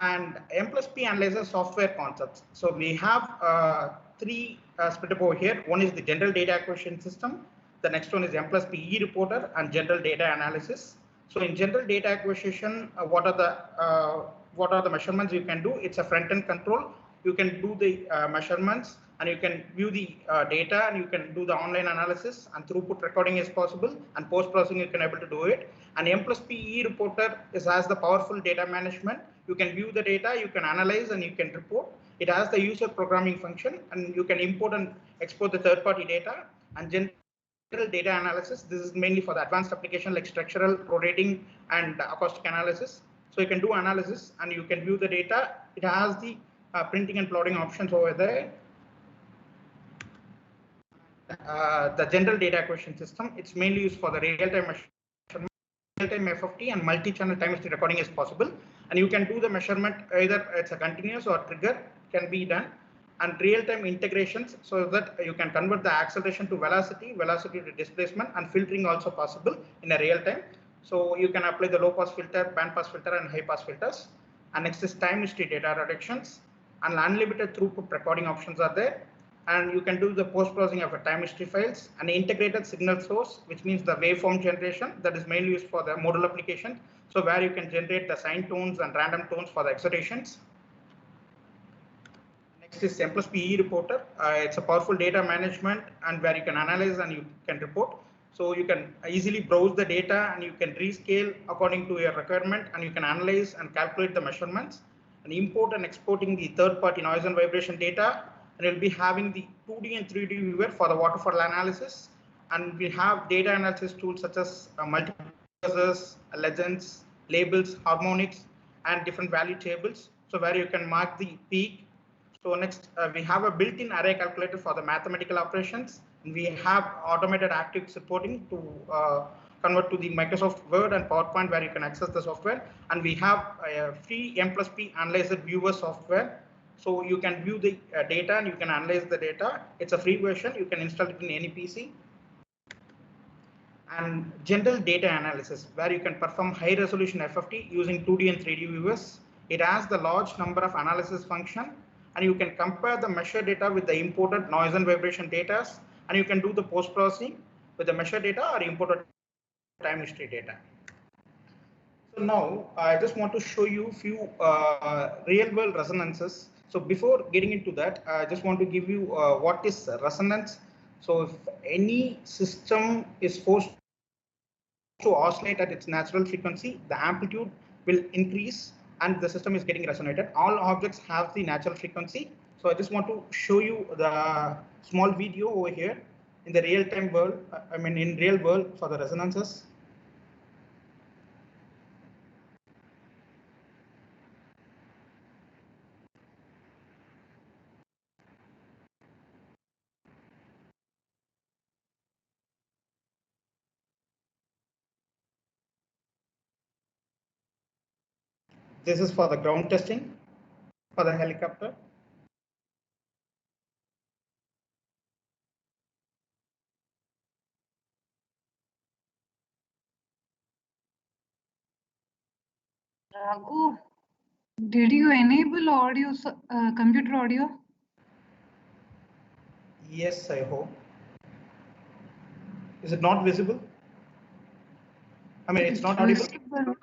Speaker 6: And M+P analyzer software concepts. So we have three split up over here. One is the general data acquisition system. The next one is M+P e-reporter and general data analysis. So in general data acquisition, what are the measurements you can do? It's a front-end control. You can do the measurements, and you can view the data, and you can do the online analysis, and throughput recording is possible, and post-processing you can able to do it. And M+P e-reporter has the powerful data management. You can view the data, you can analyze, and you can report. It has the user programming function, and you can import and export the third-party data. And general data analysis, this is mainly for the advanced application like structural, rotating, and acoustic analysis. So you can do analysis, and you can view the data. It has the printing and plotting options over there. The general data acquisition system, it's mainly used for the real-time measurement, real-time FFT, and multi-channel time history recording is possible. And you can do the measurement, either it's a continuous or trigger can be done, and real-time integrations, so that you can convert the acceleration to velocity, velocity to displacement, and filtering also possible in a real time. So you can apply the low-pass filter, band-pass filter, and high-pass filters. And next is time history data reductions, and unlimited throughput recording options are there. And you can do the post-processing of a time history files, and integrated signal source, which means the waveform generation that is mainly used for the modal application. So where you can generate the sine tones and random tones for the excitations. Next is M+P e-reporter. It's a powerful data management, and where you can analyze and you can report. So you can easily browse the data, and you can rescale according to your requirement, and you can analyze and calculate the measurements, and import and exporting the third-party noise and vibration data. And you'll be having the 2D and 3D viewer for the waterfall analysis. And we have data analysis tools such as multiplexers, legends, labels, harmonics, and different value tables. So where you can mark the peak. So next, we have a built-in array calculator for the mathematical operations. And we have automated active supporting to convert to the Microsoft Word and PowerPoint, where you can access the software. And we have a free M+P analyzer viewer software. So you can view the data, and you can analyze the data. It's a free version. You can install it in any PC. And general data analysis, where you can perform high resolution FFT using 2D and 3D viewers. It has the large number of analysis function, and you can compare the measured data with the imported noise and vibration data, and you can do the post processing with the measured data or imported time history data. So now I just want to show you a few real world resonances. So before getting into that, I just want to give you what is resonance. So if any system is forced to oscillate at its natural frequency, the amplitude will increase and the system is getting resonated. All objects have the natural frequency. So I just want to show you the small video over here in the real-time world, in real world for the resonances. This is for the ground testing for the helicopter.
Speaker 1: Raghu, did you enable audio, computer audio?
Speaker 6: Yes, I hope. Is it not visible? It's not audible.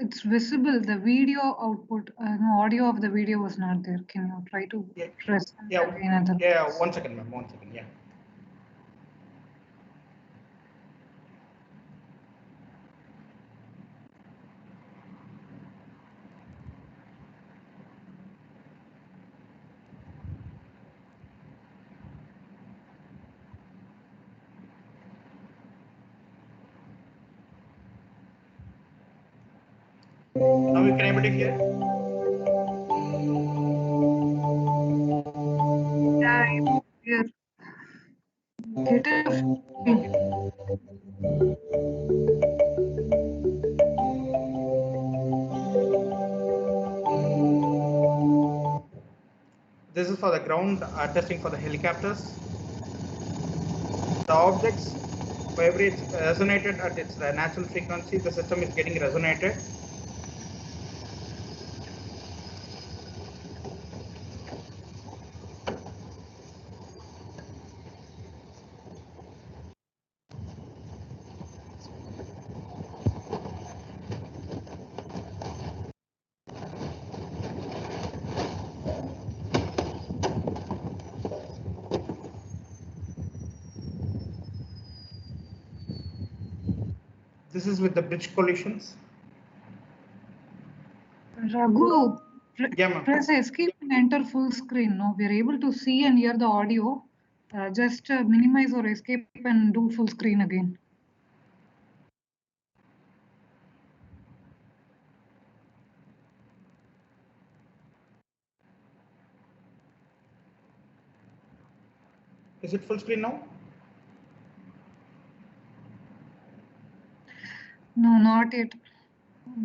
Speaker 1: It's visible. The video output, audio of the video was not there. Can you try to press again?
Speaker 6: Yeah, 1 second, ma'am. 1 second. Yeah. Now you can able to hear.
Speaker 1: Yeah, yes. Get a
Speaker 6: This is for the ground testing for the helicopters. The objects vibrates resonated at its natural frequency. The system is getting resonated. This is with the bridge collisions.
Speaker 1: Raghu,
Speaker 6: Yeah, ma'am.
Speaker 1: press escape and enter full screen. No, we are able to see and hear the audio. Just minimize or escape and do full screen again.
Speaker 6: Is it full screen now?
Speaker 1: No, not yet.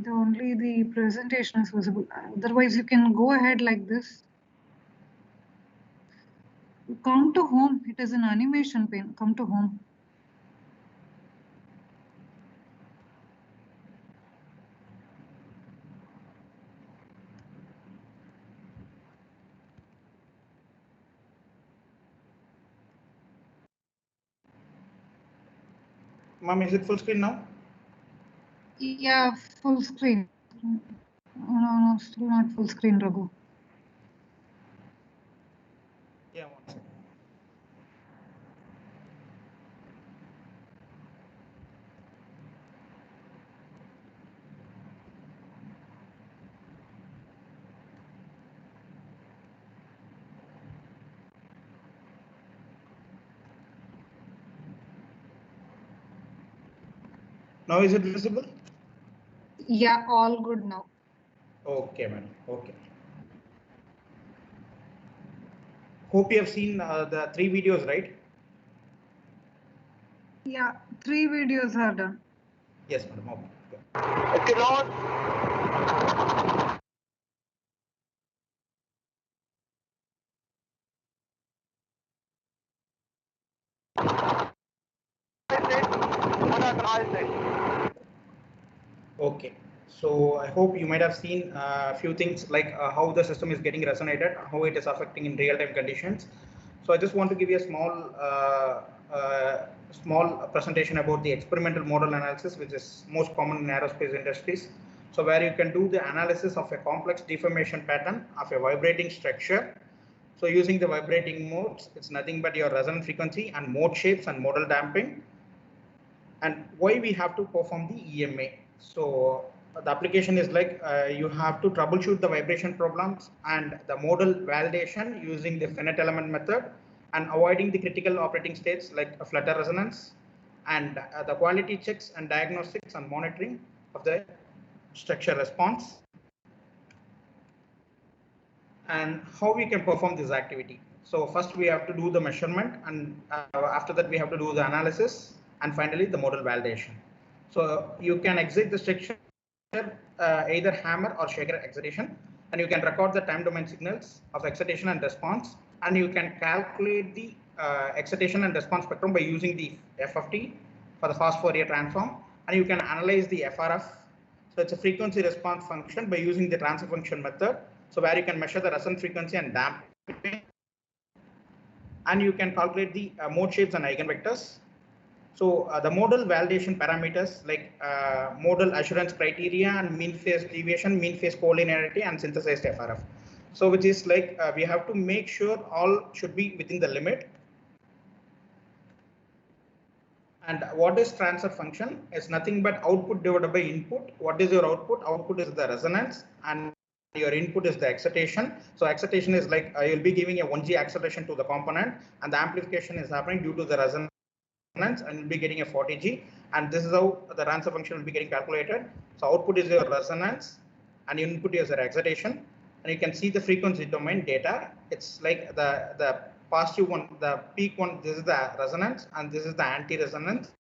Speaker 1: Only the presentation is visible. Otherwise, you can go ahead like this. Come to home. It is an animation pane. Come to home.
Speaker 6: Ma'am, is it full screen now?
Speaker 1: Yeah, full screen. No, still not full screen, Raghu.
Speaker 6: Yeah, 1 second. Now is it visible?
Speaker 1: Yeah, all good now.
Speaker 6: Okay, madam. Okay. Hope you have seen the 3 videos, right?
Speaker 1: Yeah, 3 videos are done.
Speaker 6: Yes, madam. Okay. Okay. So I hope you might have seen a few things like how the system is getting resonated, how it is affecting in real-time conditions. So I just want to give you a small presentation about the experimental model analysis, which is most common in aerospace industries. So where you can do the analysis of a complex deformation pattern of a vibrating structure. So using the vibrating modes, it's nothing but your resonant frequency and mode shapes and modal damping. And why we have to perform the EMA. So the application is like you have to troubleshoot the vibration problems and the modal validation using the finite element method and avoiding the critical operating states like a flutter resonance and the quality checks and diagnostics and monitoring of the structure response. And how we can perform this activity. So first we have to do the measurement, and after that we have to do the analysis, and finally the modal validation. So you can exit the structure either hammer or shaker excitation, and you can record the time domain signals of excitation and response, and you can calculate the excitation and response spectrum by using the FFT for the fast Fourier transform, and you can analyze the FRF. So it's a frequency response function by using the transfer function method. So where you can measure the resonant frequency and damping, and you can calculate the mode shapes and eigenvectors. So the modal validation parameters like modal assurance criteria and mean phase deviation, mean phase collinearity, and synthesized FRF. So which is like we have to make sure all should be within the limit. And what is transfer function? It's nothing but output divided by input. What is your output? Output is the resonance, and your input is the excitation. So excitation is like you'll be giving a 1G acceleration to the component, and the amplification is happening due to the resonance, and you'll be getting a 40G. And this is how the transfer function will be getting calculated. So output is your resonance, and input is your excitation. And you can see the frequency domain data. It's like the positive one, the peak one, this is the resonance, and this is the anti-resonance.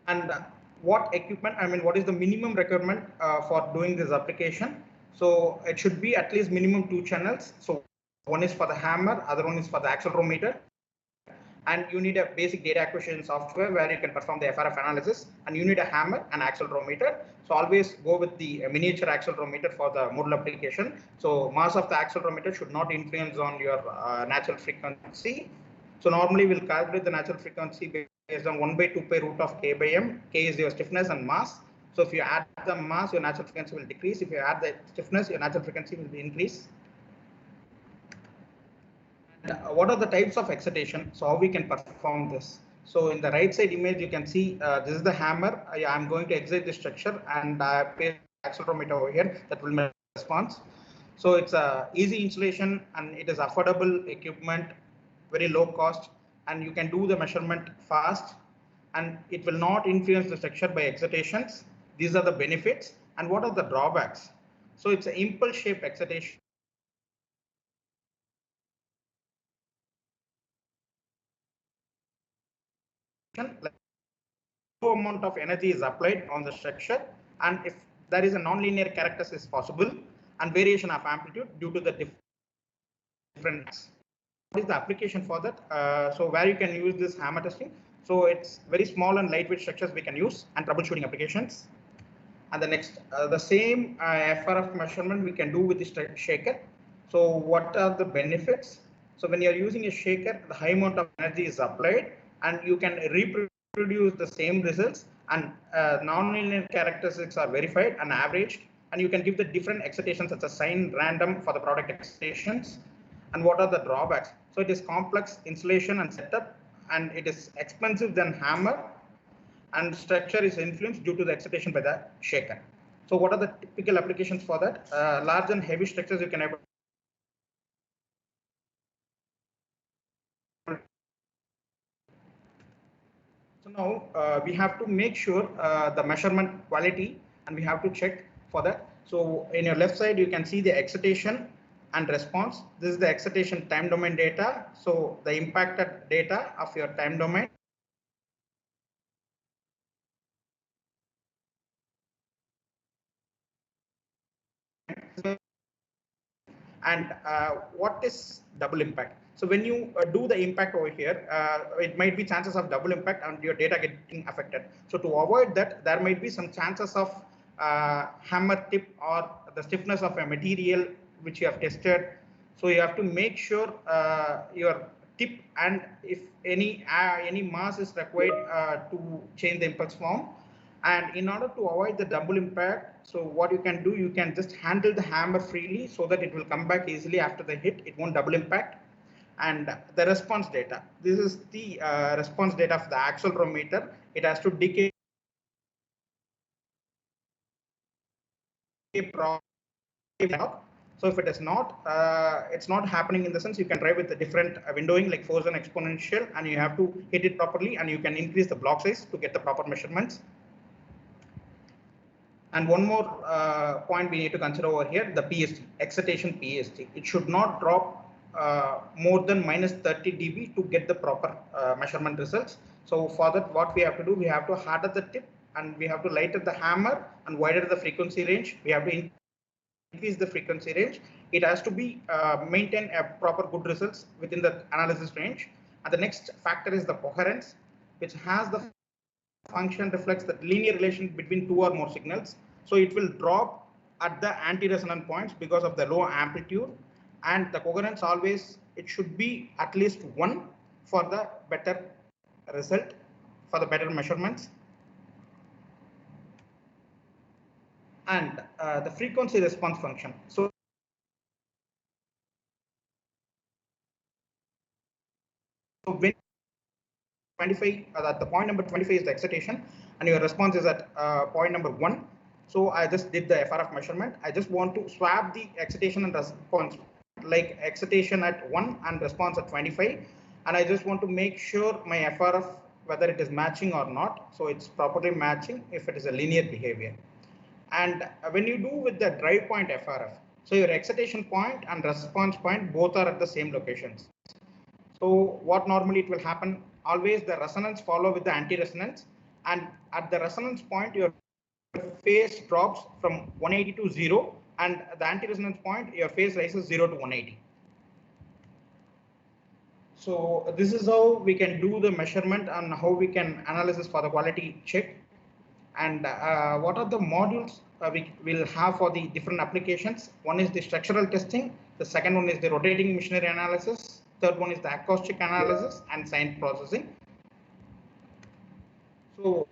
Speaker 6: And what equipment, what is the minimum requirement for doing this application? So it should be at least minimum 2 channels. So one is for the hammer, other one is for the accelerometer. And you need a basic data acquisition software where you can perform the FRF analysis, and you need a hammer and accelerometer. So always go with the miniature accelerometer for the modal application. So mass of the accelerometer should not influence on your natural frequency. So normally we'll calculate the natural frequency based on 1/2 pi root of K by M. K is your stiffness and mass. So if you add the mass, your natural frequency will decrease. If you add the stiffness, your natural frequency will increase. What are the types of excitation? So how we can perform this? So in the right side image, you can see this is the hammer. I'm going to excite the structure, and I place the accelerometer over here that will make a response. So it's a easy installation, and it is affordable equipment, very low cost, and you can do the measurement fast, and it will not influence the structure by excitations. These are the benefits. And what are the drawbacks? So it's an impulse shaped excitation. Like low amount of energy is applied on the structure, and if there is a nonlinear characteristic is possible, and variation of amplitude due to the difference. What is the application for that? So where you can use this hammer testing? So it's very small and lightweight structures we can use, and troubleshooting applications. And the next, the same FRF measurement we can do with the shaker. So what are the benefits? So when you're using a shaker, the high amount of energy is applied, and you can reproduce the same results, and nonlinear characteristics are verified and averaged, and you can give the different excitations such as sine, random for the product excitations. And what are the drawbacks? So it is complex installation and setup, and it is expensive than hammer, and structure is influenced due to the excitation by the shaker. So what are the typical applications for that? Large and heavy structures you can able. So now we have to make sure the measurement quality, and we have to check for that. So in your left side, you can see the excitation and response. This is the excitation time domain data. So the impacted data of your time domain. And what is double impact? So when you do the impact over here, it might be chances of double impact and your data getting affected. So to avoid that, there might be some chances of hammer tip or the stiffness of a material which you have tested. So you have to make sure your tip, and if any mass is required to change the impulse form. And in order to avoid the double impact, so what you can do, you can just handle the hammer freely so that it will come back easily after the hit. It won't double impact. And the response data. This is the response data of the accelerometer. It has to decay. So if it is not, it's not happening in the sense you can try with the different windowing like force and exponential, and you have to hit it properly, and you can increase the block size to get the proper measurements. And one more point we need to consider over here, the PST, excitation PST. It should not drop more than -30 dB to get the proper measurement results. So for that, what we have to do, we have to harden the tip, and we have to lighten the hammer and widen the frequency range. We have to increase the frequency range. It has to be maintain a proper good results within the analysis range. And the next factor is the coherence, which has the function reflects the linear relation between two or more signals. So it will drop at the anti-resonant points because of the low amplitude, and the coherence always, it should be at least 1 for the better result, for the better measurements. And the frequency response function. So when 25, at the point number 25 is the excitation, and your response is at point number 1. So I just did the FRF measurement. I just want to swap the excitation and response, like excitation at 1 and response at 25. And I just want to make sure my FRF, whether it is matching or not. So it's properly matching if it is a linear behavior. And when you do with the drive point FRF, So your excitation point and response point both are at the same locations. So what normally it will happen, always the resonance follow with the anti-resonance, and at the resonance point your phase drops from 180 to 0, and the anti-resonance point your phase rises 0 to 180. So this is how we can do the measurement and how we can analysis for the quality check. And what are the modules we will have for the different applications? One is the structural testing. The second one is the rotating machinery analysis. Third one is the acoustic analysis and sign processing. So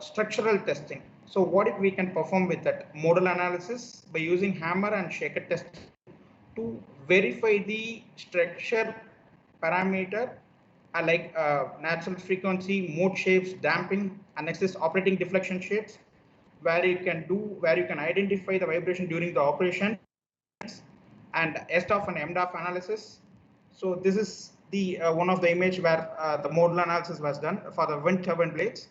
Speaker 6: structural testing. So what if we can perform with that modal analysis by using hammer and shaker test to verify the structure parameter like natural frequency, mode shapes, damping, and next is operating deflection shapes, where you can identify the vibration during the operation, and SDOF and MDOF analysis. So this is the one of the image where the modal analysis was done for the wind turbine blades,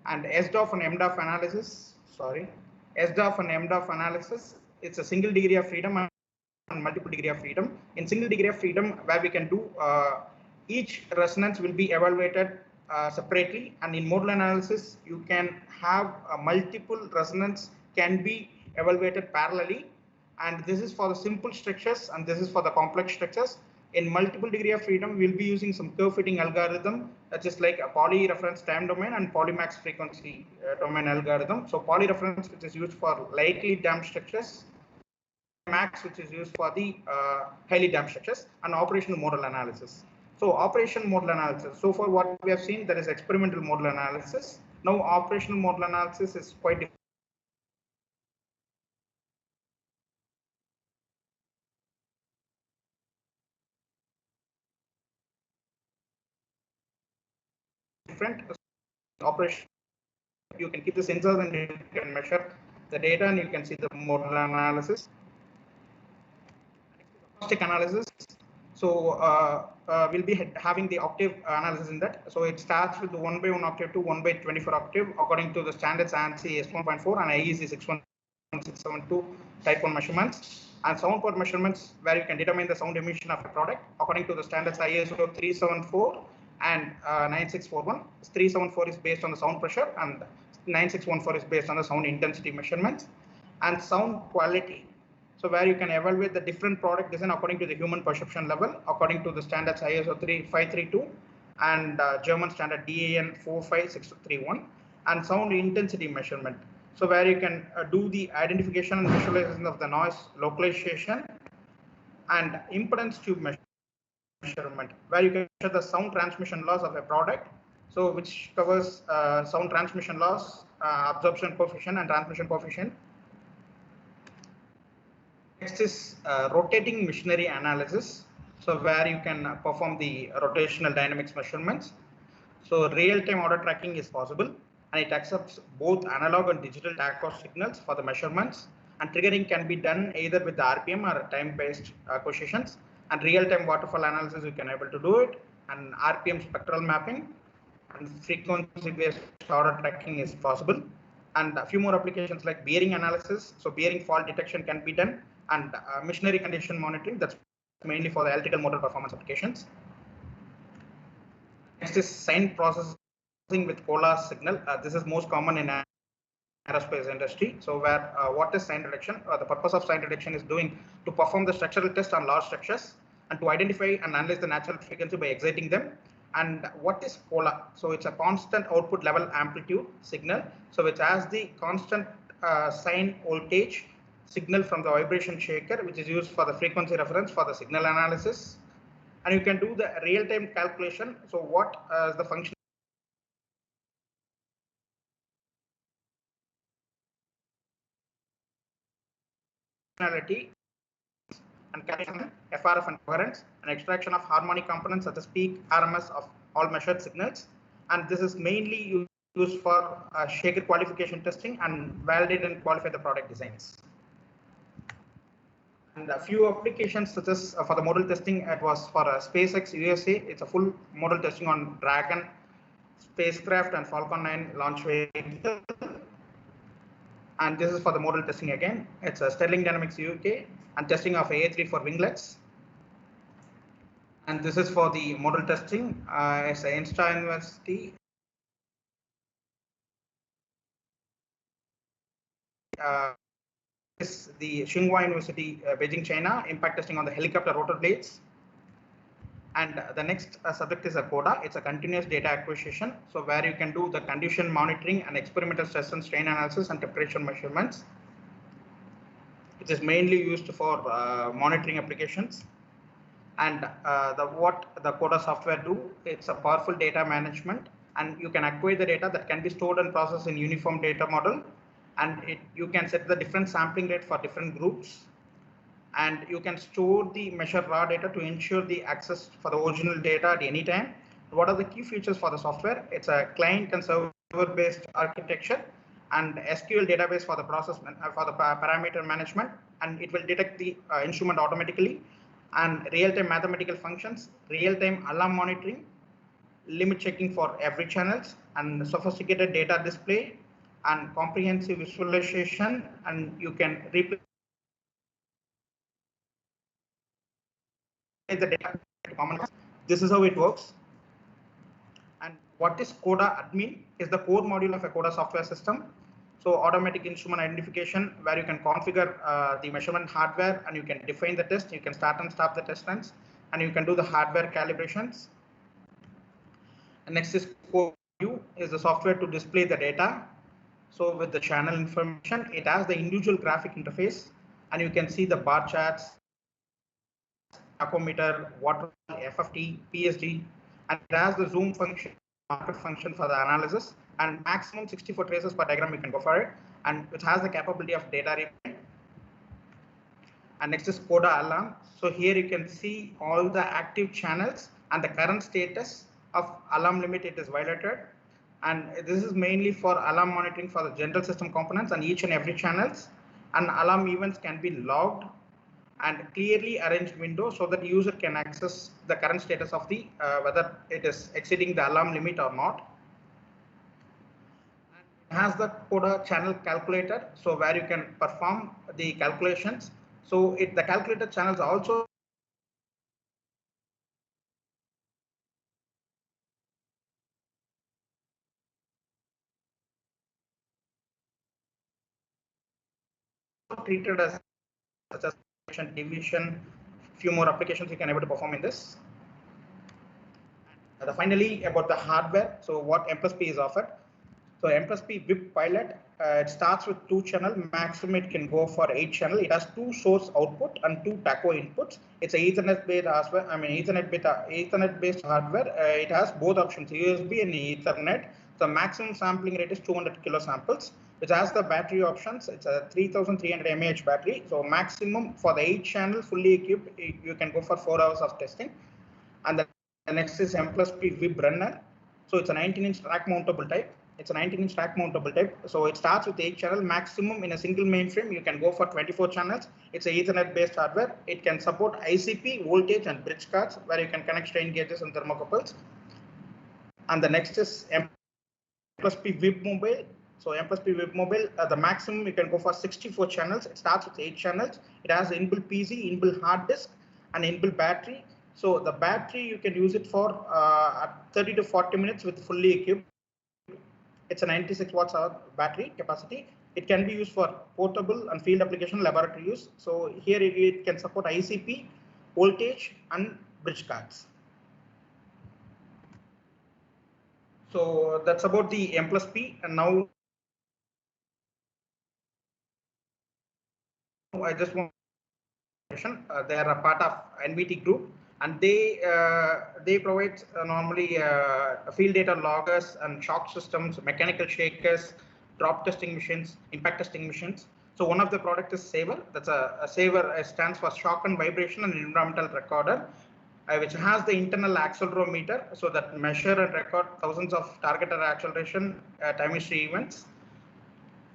Speaker 6: and SDOF and MDOF analysis. SDOF and MDOF analysis. It's a single degree of freedom and multiple degree of freedom. In single degree of freedom, where we can do each resonance will be evaluated separately, and in modal analysis you can have multiple resonance can be evaluated parallelly, and this is for the simple structures and this is for the complex structures. In multiple degree of freedom, we'll be using some curve fitting algorithm, just like a poly reference time domain and polymax frequency domain algorithm. So poly reference, which is used for lightly damped structures, max, which is used for the highly damped structures, and operational modal analysis. So operation modal analysis. So for what we have seen, there is experimental modal analysis. Now operational modal analysis is quite different. Operation, you can keep the sensors and you can measure the data and you can see the modal analysis. Acoustic analysis. So we'll be having the octave analysis in that. So it starts with the 1x1 octave to 1x24 octave according to the standards ANSI S1.4 and IEC 61672 type 1 measurements, and sound power measurements where you can determine the sound emission of a product according to the standards ISO 374 and 9641. 374 is based on the sound pressure and 9614 is based on the sound intensity measurements. And sound quality, so where you can evaluate the different product design according to the human perception level according to the standards ISO 532 and German standard DAN 45631. And sound intensity measurement, so where you can do the identification and visualization of the noise localization. And impedance tube measurement, where you can measure the sound transmission loss of a product, so which covers sound transmission loss, absorption coefficient and transmission coefficient. Next is rotating machinery analysis, so where you can perform the rotational dynamics measurements. So real-time order tracking is possible, and it accepts both analog and digital tachograph signals for the measurements, and triggering can be done either with the RPM or time-based coefficients. And real-time waterfall analysis, you can able to do it, and RPM spectral mapping and frequency-based order tracking is possible. And a few more applications like bearing analysis, so bearing fault detection can be done, and machinery condition monitoring, that's mainly for the electrical motor performance applications. Next is sign processing with COLA signal. This is most common in aerospace industry. So where what is sign detection? The purpose of sign detection is doing to perform the structural test on large structures and to identify and analyze the natural frequency by exciting them. And what is COLA? So it's a constant output level amplitude signal. So which has the constant sine voltage signal from the vibration shaker, which is used for the frequency reference for the signal analysis. And you can do the real-time calculation. So what is the function? And calculation, FRF and coherence, and extraction of harmonic components such as peak, RMS of all measured signals. And this is mainly used for shaker qualification testing and validate and qualify the product designs. And a few applications such as for the modal testing, it was for SpaceX USA. It's a full modal testing on Dragon spacecraft and Falcon 9 launch vehicle. And this is for the modal testing again. It's a Sterling Dynamics UK and testing of AA3 for winglets. And this is for the model testing. It's Insta University. Is the Tsinghua University, Beijing, China, impact testing on the helicopter rotor blades. And the next subject is a CODA. It's a continuous data acquisition. So where you can do the condition monitoring and experimental stress and strain analysis and temperature measurements. It is mainly used for monitoring applications. And what the CODA software do, it's a powerful data management, and you can acquire the data that can be stored and processed in uniform data model. And you can set the different sampling rate for different groups. And you can store the measured raw data to ensure the access for the original data at any time. What are the key features for the software? It's a client and server-based architecture and SQL database for the process for the parameter management, and it will detect the instrument automatically, and real-time mathematical functions, real-time alarm monitoring, limit checking for every channels, and sophisticated data display and comprehensive visualization, and you can replay the data. This is how it works. And what is CODA admin is the core module of a CODA software system. So automatic instrument identification, where you can configure the measurement hardware and you can define the test. You can start and stop the test runs, and you can do the hardware calibrations. And next is CODA view, is the software to display the data. So with the channel information, it has the individual graphic interface, and you can see the bar charts, tachometer, water, FFT, PSD, and it has the zoom function, market function for the analysis, and maximum 64 traces per diagram you can go for it, and it has the capability of data replay. And next is CODA alarm. So here you can see all the active channels and the current status of alarm limit it is violated. And this is mainly for alarm monitoring for the general system components and each and every channels. And alarm events can be logged and clearly arranged window so that user can access the current status of the whether it is exceeding the alarm limit or not. It has the CODA channel calculator, so where you can perform the calculations. So the calculator channels also treated as such as division, few more applications you can able to perform in this. Finally, about the hardware. So what M+P is offered. So M+P VIP pilot, it starts with 2 channel, maximum it can go for 8 channel. It has 2 source output and 2 TACO inputs. It's a Ethernet based hardware. Ethernet based hardware. It has both options, USB and Ethernet. The maximum sampling rate is 200 kilo samples. It has the battery options. It's a 3300 mAh battery. So maximum for the 8 channel fully equipped, you can go for 4 hours of testing. And the next is M+P VIP runner. So it's a 19-inch rack mountable type. It's a 19-inch rack mountable type. So it starts with 8 channel maximum in a single mainframe. You can go for 24 channels. It's a Ethernet based hardware. It can support ICP, voltage and bridge cards where you can connect strain gauges and thermocouples. And the next is M+P VIP mobile. So M+P VIP mobile, the maximum you can go for 64 channels. It starts with 8 channels. It has inbuilt PC, inbuilt hard disk and inbuilt battery. So the battery you can use it for 30 to 40 minutes with fully equipped. It's a 96 watts hour battery capacity. It can be used for portable and field application laboratory use. So here it can support ICP, voltage and bridge cards. So that's about the M+P. And now I just want to they are a part of NVT group, and they provide normally field data loggers and shock systems, mechanical shakers, drop testing machines, impact testing machines. So one of the product is Saver. That's a Saver stands for shock and vibration and environmental recorder, which has the internal accelerometer, so that measure and record thousands of targeted acceleration time history events.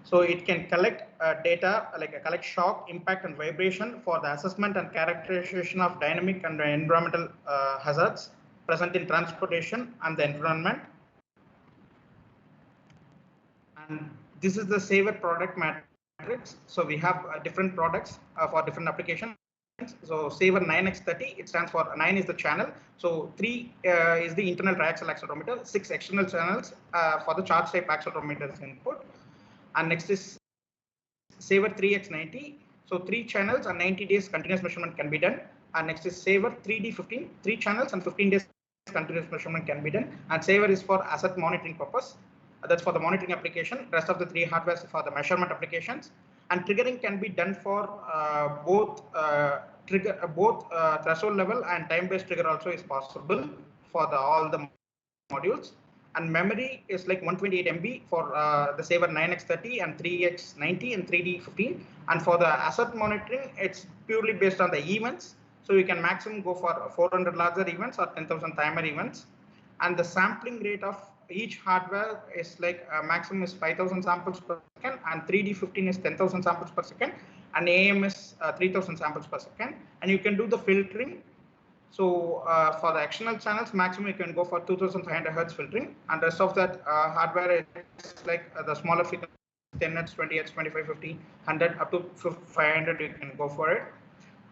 Speaker 6: So it can collect data, like collect shock, impact and vibration for the assessment and characterization of dynamic and environmental hazards present in transportation and the environment. And this is the Saver product matrix. matrix. So we have different products for different applications. So Saver 9x30, it stands for 9 is the channel. So 3 is the internal triaxial accelerometer, 6 external channels for the charge type accelerometers input. And next is Saver 3x90. So 3 channels and 90 days continuous measurement can be done. And next is Saver 3D15, 3 channels and 15 days continuous measurement can be done. And Saver is for asset monitoring purpose. That's for the monitoring application. Rest of the 3 hardwares for the measurement applications. And triggering can be done for both threshold level and time-based trigger also is possible for all the modules. And memory is like 128 MB for the Saver 9x30 and 3x90 and 3D15. And for the asset monitoring, it's purely based on the events. So you can maximum go for 400 larger events or 10,000 timer events. And the sampling rate of each hardware is like maximum is 5,000 samples per second, and 3D15 is 10,000 samples per second, and AM is 3,000 samples per second. And you can do the filtering. So for the external channels, maximum you can go for 2,500 Hertz filtering, and rest of that hardware is like the smaller frequency, 10 Hertz, 20 Hertz, 25, 50, 100, up to 500 you can go for it.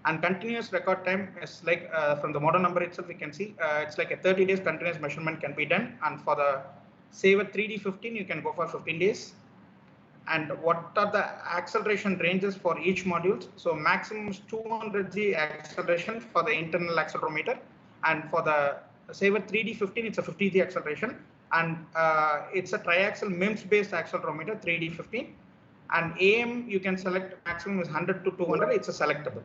Speaker 6: And continuous record time is like from the model number itself, we can see it's like a 30 days continuous measurement can be done. And for the Saver 3D15, you can go for 15 days. And what are the acceleration ranges for each module? So maximum is 200 G acceleration for the internal accelerometer. And for the Saver 3D15, it's a 50 G acceleration. And it's a triaxial MEMS based accelerometer, 3D15. And AM, you can select maximum is 100 to 200, it's a selectable.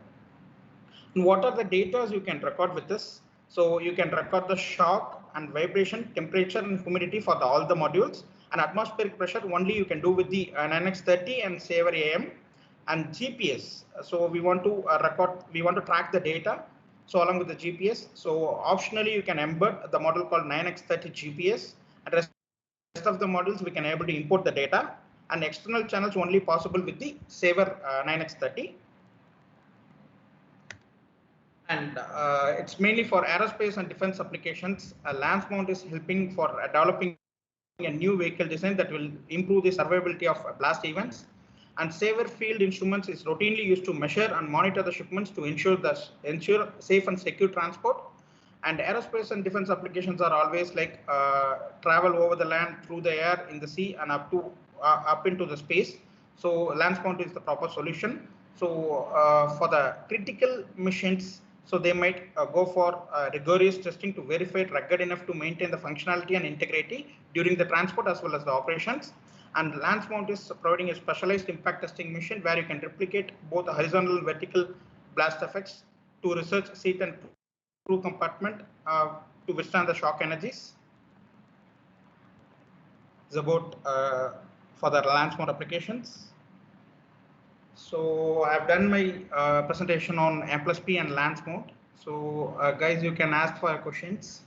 Speaker 6: And what are the data you can record with this? So you can record the shock and vibration, temperature and humidity for all the modules, and atmospheric pressure only you can do with the 9x30 and Saver AM. And GPS. So we want to track the data. So along with the GPS. So optionally you can embed the model called 9x30 GPS. And rest of the modules we can able to import the data. And external channels only possible with the Saver 9x30. And it's mainly for aerospace and defense applications. Lance mount is helping for developing a new vehicle design that will improve the survivability of blast events. And Saver field instruments is routinely used to measure and monitor the shipments to ensure safe and secure transport. And aerospace and defense applications are always like travel over the land, through the air, in the sea, and up into the space. So Lance mount is the proper solution. So for the critical missions, so they might go for rigorous testing to verify it rugged enough to maintain the functionality and integrity during the transport as well as the operations. And Lance mount is providing a specialized impact testing mission where you can replicate both the horizontal and vertical blast effects to research seat and crew compartment to withstand the shock energies. It's about for the Lance mount applications. So I've done my presentation on M+P and Lance mount. So guys, you can ask for questions.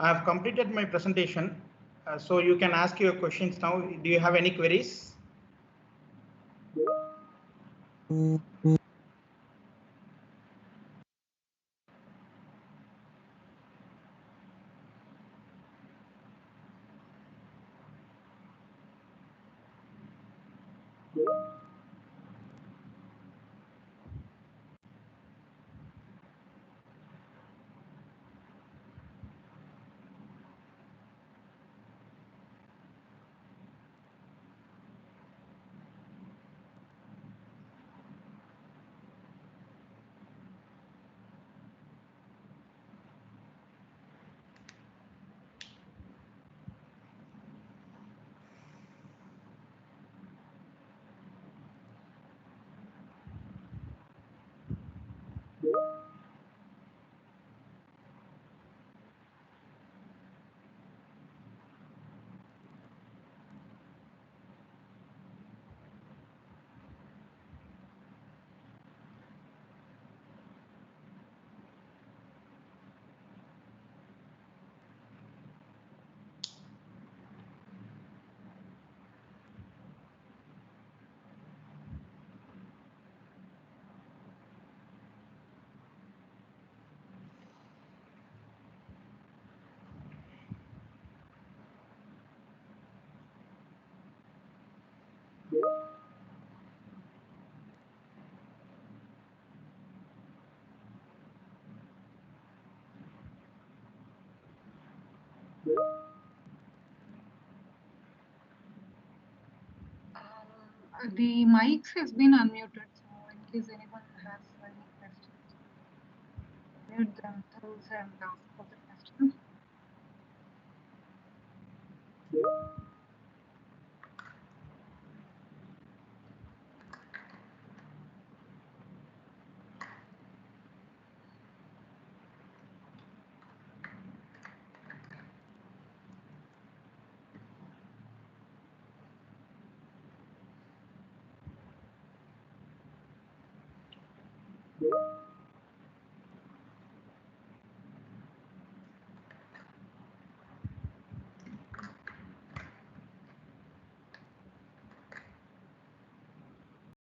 Speaker 6: I have completed my presentation, so you can ask your questions now. Do you have any queries?
Speaker 1: The mics has been unmuted, so in case anyone has any questions, mute themselves and ask for the question.